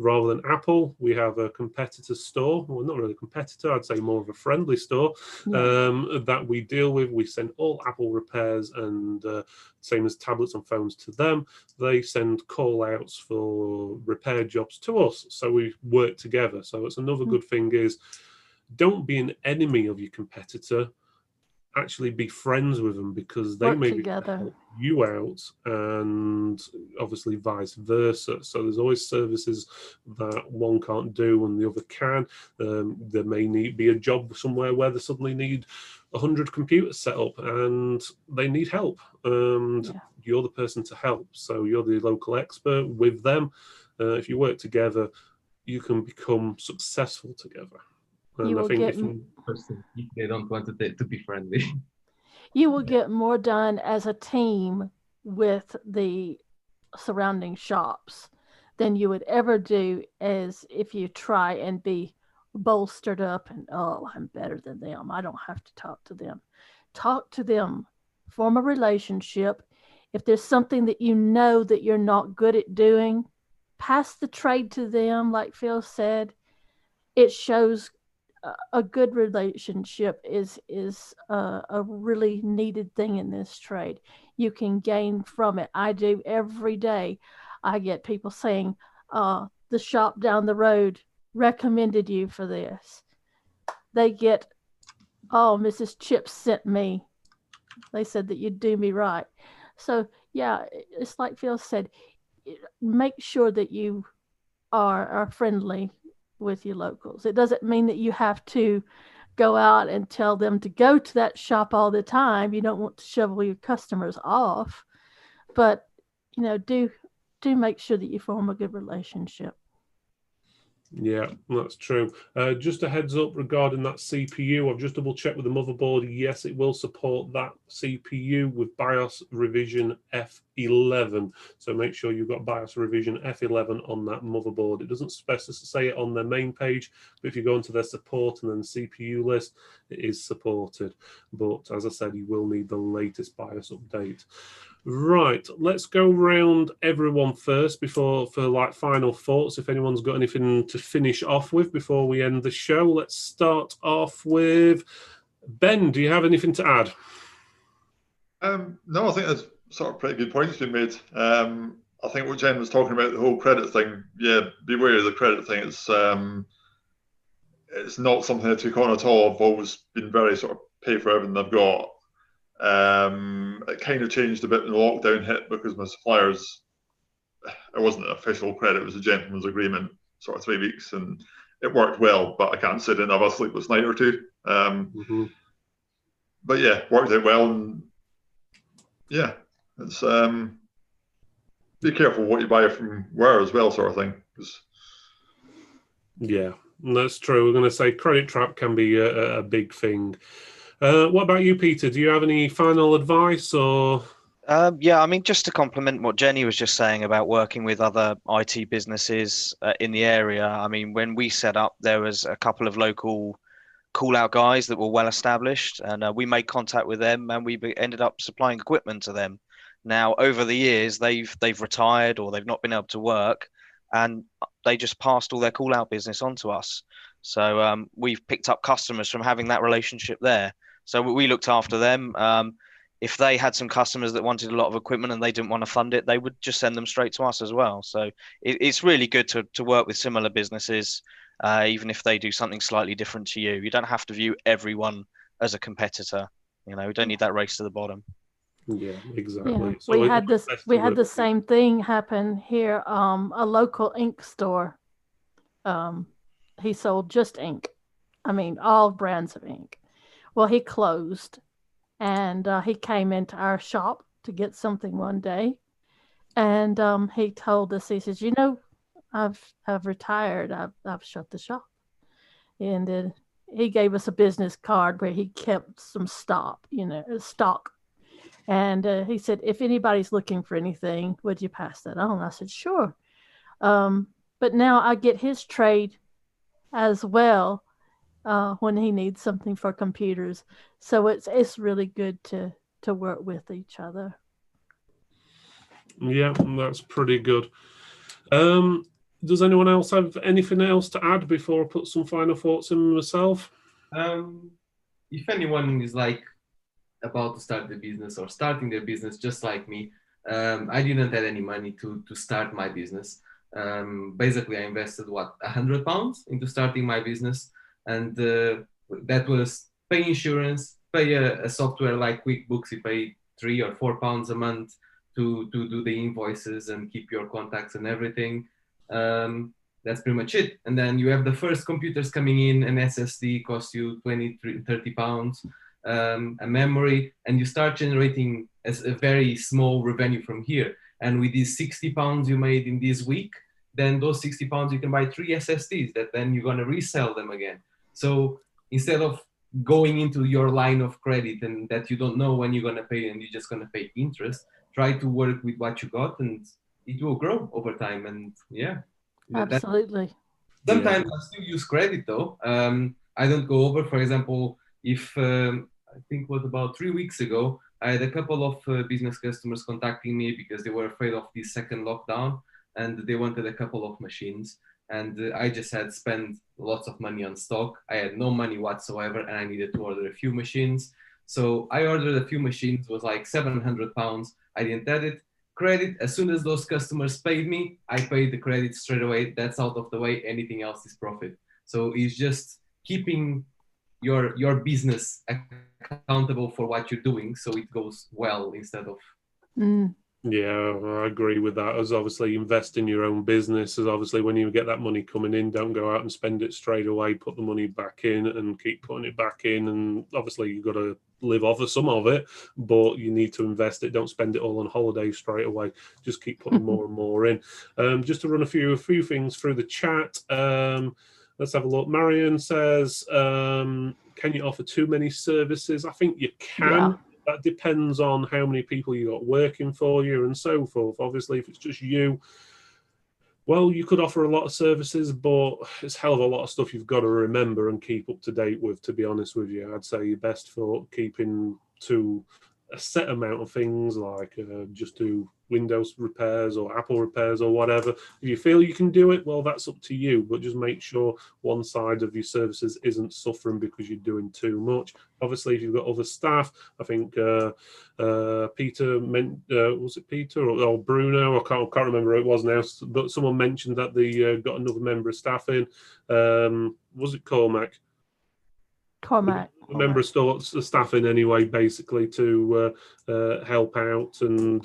rather than Apple. We have a competitor store. Well, not really a competitor, I'd say more of a friendly store that we deal with. We send all Apple repairs and same as tablets and phones to them. They send call outs for repair jobs to us. So we work together. So it's another good thing is don't be an enemy of your competitor. Actually be friends with them, because they may be able to help you out, and obviously vice versa. So there's always services that one can't do and the other can. There may be a job somewhere where they suddenly need 100 computers set up and they need help, and you're the person to help. So you're the local expert with them. If you work together, you can become successful together. And I think if they don't want to be friendly, you will get more done as a team with the surrounding shops than you would ever do as if you try and be bolstered up and, oh, I'm better than them, I don't have to talk to them. Talk to them, form a relationship. If there's something that you know that you're not good at doing, pass the trade to them, like Phil said. It shows a good relationship is a really needed thing in this trade. You can gain from it. I do every day. I get people saying, the shop down the road recommended you for this. They get, oh, Mrs. Chips sent me. They said that you'd do me right. So yeah, it's like Phil said, make sure that you are friendly with your locals. It doesn't mean that you have to go out and tell them to go to that shop all the time. You don't want to shovel your customers off, but do make sure that you form a good relationship. Yeah, that's true. Just a heads up regarding that CPU. I've just double checked with the motherboard. Yes, it will support that CPU with BIOS revision F11. So make sure you've got BIOS revision F11 on that motherboard. It doesn't say it on their main page, but if you go into their support and then CPU list, it is supported. But as I said, you will need the latest BIOS update. Right, let's go round everyone first for like final thoughts. If anyone's got anything to finish off with before we end the show, let's start off with Ben. Do you have anything to add? No, I think that's sort of pretty good points been made. I think what Jen was talking about, the whole credit thing. Yeah, beware of the credit thing. It's not something I took on at all. I've always been very sort of pay for everything I've got. It kind of changed a bit when the lockdown hit, because my suppliers, it wasn't an official credit, it was a gentleman's agreement, sort of 3 weeks, and it worked well, but I can't sit and have a sleepless night or two. But yeah, worked out well, and yeah, it's be careful what you buy from where as well, sort of thing. Yeah, that's true. We're going to say credit trap can be a big thing. What about you, Peter? Do you have any final advice or? Yeah, I mean, just to complement what Jenny was just saying about working with other IT businesses in the area. I mean, when we set up, there was a couple of local call out guys that were well established, and we made contact with them, and ended up supplying equipment to them. Now, over the years, they've retired or they've not been able to work, and they just passed all their call out business on to us. So we've picked up customers from having that relationship there. So we looked after them. If they had some customers that wanted a lot of equipment and they didn't want to fund it, they would just send them straight to us as well. So it's really good to work with similar businesses, even if they do something slightly different to you. You don't have to view everyone as a competitor. You know, we don't need that race to the bottom. Yeah, exactly. Yeah, So we had it's this. best We to had work the with same thing happen here. A local ink store. He sold just ink. I mean, all brands of ink. Well, he closed, and he came into our shop to get something one day, and he told us, he says, I've retired. I've shut the shop, and then he gave us a business card where he kept some stock. And he said, if anybody's looking for anything, would you pass that on? I said, sure. But now I get his trade as well when he needs something for computers. So it's really good to work with each other. Yeah, that's pretty good. Does anyone else have anything else to add before I put some final thoughts in myself? If anyone is like about to start the business or starting their business just like me, I didn't have any money to start my business. Basically, I invested £100 into starting my business, and that was pay insurance, pay a software like QuickBooks. You pay £3 or £4 a month to do the invoices and keep your contacts and everything. That's pretty much it. And then you have the first computers coming in. An SSD costs you £30, a memory, and you start generating a very small revenue from here. And with these £60 you made in this week, then those £60 you can buy 3 SSDs that then you're going to resell them again. So instead of going into your line of credit and that you don't know when you're going to pay and you're just going to pay interest, try to work with what you got and it will grow over time. And yeah, Absolutely. sometimes I still use credit though. I don't go over, for example, if I think it was about 3 weeks ago, I had a couple of business customers contacting me because they were afraid of the second lockdown and they wanted a couple of machines. And I just had spent lots of money on stock. I had no money whatsoever and I needed to order a few machines. So I ordered a few machines, it was like £700. I didn't add it. Credit, as soon as those customers paid me, I paid the credit straight away. That's out of the way. Anything else is profit. So it's just keeping your business accountable for what you're doing so it goes well instead of Yeah, I agree with that. As obviously invest in your own business, as obviously when you get that money coming in, don't go out and spend it straight away. Put the money back in and keep putting it back in. And obviously you've got to live off of some of it, but you need to invest it. Don't spend it all on holiday straight away. Just keep putting more and more in. Just to run a few things through the chat. Let's have a look. Marion says, can you offer too many services? I think you can. Yeah. That depends on how many people you got working for you and so forth. Obviously, if it's just you, well, you could offer a lot of services, but it's a hell of a lot of stuff you've got to remember and keep up to date with, to be honest with you. I'd say you're best for keeping to a set amount of things, like just do Windows repairs or Apple repairs or whatever. If you feel you can do it, well, that's up to you, but just make sure one side of your services isn't suffering because you're doing too much. Obviously, if you've got other staff, I think Peter meant, was it Peter or Bruno? I can't remember who it was now, but someone mentioned that they got another member of staff in. Was it Cormac? Cormac. Member of staff in anyway, basically to help out and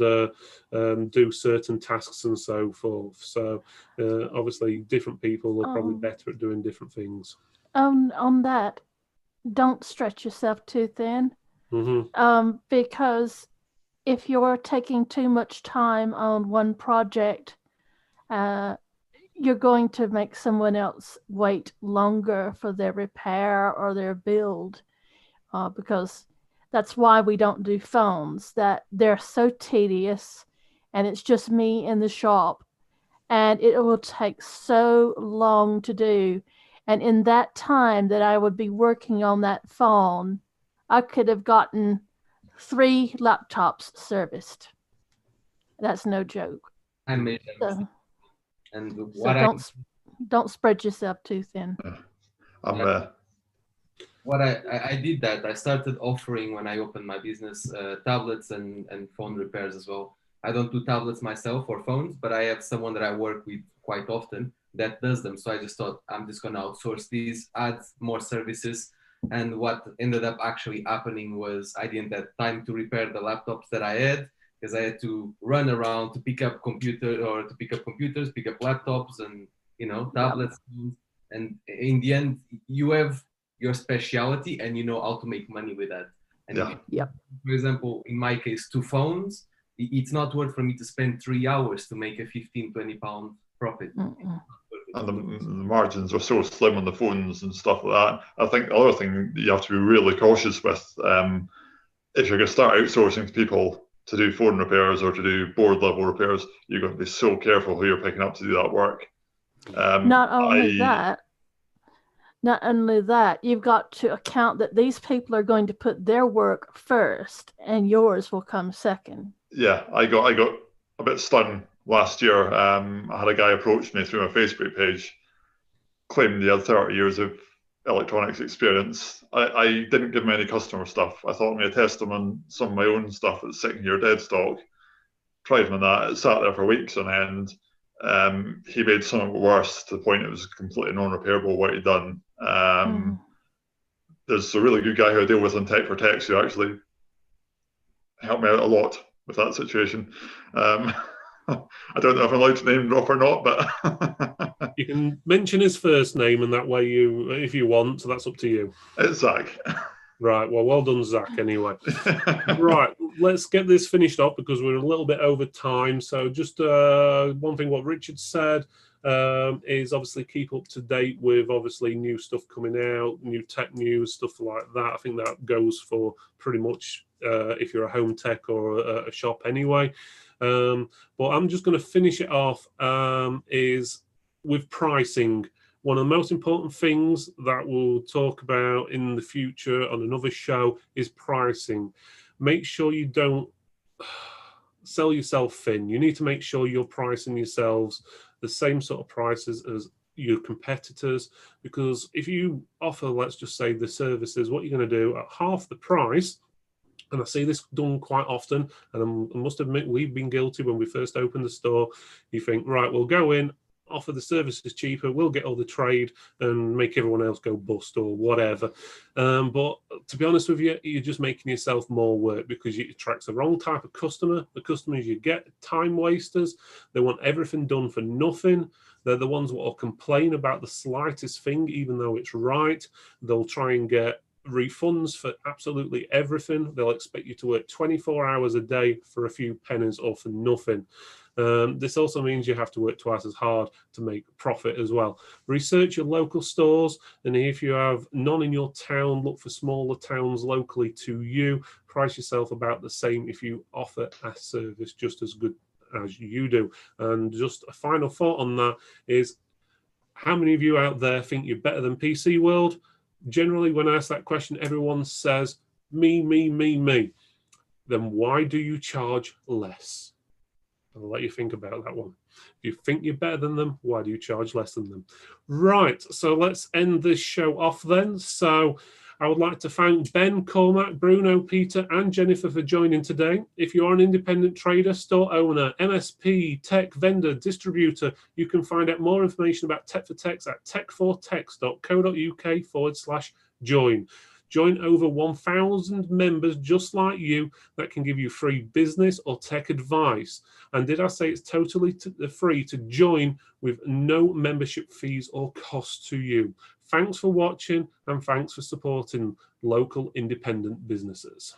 do certain tasks and so forth. So obviously, different people are probably better at doing different things. On that, don't stretch yourself too thin, because if you're taking too much time on one project, you're going to make someone else wait longer for their repair or their build, because That's why we don't do phones, that they're so tedious and it's just me in the shop and it will take so long to do. And in that time that I would be working on that phone, I could have gotten 3 laptops serviced. That's no joke. I made them. So, And so what don't spread yourself too thin. I did that. I started offering when I opened my business tablets and phone repairs as well. I don't do tablets myself or phones, but I have someone that I work with quite often that does them. So I just thought I'm just gonna outsource these, add more services. And what ended up actually happening was I didn't have time to repair the laptops that I had because I had to run around to pick up computers, pick up laptops, and tablets. And in the end, you have your specialty and you know how to make money with that. And for example, in my case, 2 phones, it's not worth for me to spend 3 hours to make a 15-20 pound profit. And the margins are so slim on the phones and stuff like that. I think the other thing that you have to be really cautious with, if you're going to start outsourcing to people to do phone repairs or to do board level repairs, you're going to be so careful who you're picking up to do that work. Not only that, you've got to account that these people are going to put their work first and yours will come second. Yeah, I got a bit stunned last year. I had a guy approach me through my Facebook page, claiming he had 30 years of electronics experience. I didn't give him any customer stuff. I thought I'm going to test him on some of my own stuff that's sitting here dead stock. Tried him on that. It sat there for weeks on end. He made some of it worse to the point it was completely non-repairable what he'd done. There's a really good guy who I deal with on Tech for Techs who actually helped me out a lot with that situation. I don't know if I'm allowed to name drop or not, but you can mention his first name, and that way if you want, so that's up to you. It's Zach. Right, well done, Zach, anyway. Right, let's get this finished up because we're a little bit over time. So just one thing what Richard said is obviously keep up to date with obviously new stuff coming out, new tech news, stuff like that. I think that goes for pretty much if you're a home tech or a shop anyway. But I'm just going to finish it off is with pricing. One of the most important things that we'll talk about in the future on another show is pricing. Make sure you don't sell yourself thin. You need to make sure you're pricing yourselves the same sort of prices as your competitors, because if you offer, let's just say, the services, what you're going to do at half the price, and I see this done quite often, and I must admit we've been guilty when we first opened the store. You think, right, we'll go in, offer the services cheaper, we'll get all the trade and make everyone else go bust or whatever. But to be honest with you, you're just making yourself more work because it attracts the wrong type of customer. The customers you get, time wasters. They want everything done for nothing. They're the ones that will complain about the slightest thing, even though it's right. They'll try and get refunds for absolutely everything. They'll expect you to work 24 hours a day for a few pennies or for nothing. This also means you have to work twice as hard to make profit as well. Research your local stores, and if you have none in your town, look for smaller towns locally to you. Price yourself about the same if you offer a service just as good as you do. And just a final thought on that is, how many of you out there think you're better than PC World? Generally, when I ask that question, everyone says, me, me, me, me. Then why do you charge less? I'll let you think about that one. If you think you're better than them, why do you charge less than them? Right, so let's end this show off then. So I would like to thank Ben, Cormac, Bruno, Peter, and Jennifer for joining today. If you are an independent trader, store owner, MSP, tech vendor, distributor, you can find out more information about Tech for Techs at techfortechs.co.uk/join. Join over 1,000 members just like you that can give you free business or tech advice. And did I say it's totally free to join with no membership fees or cost to you? Thanks for watching, and thanks for supporting local independent businesses.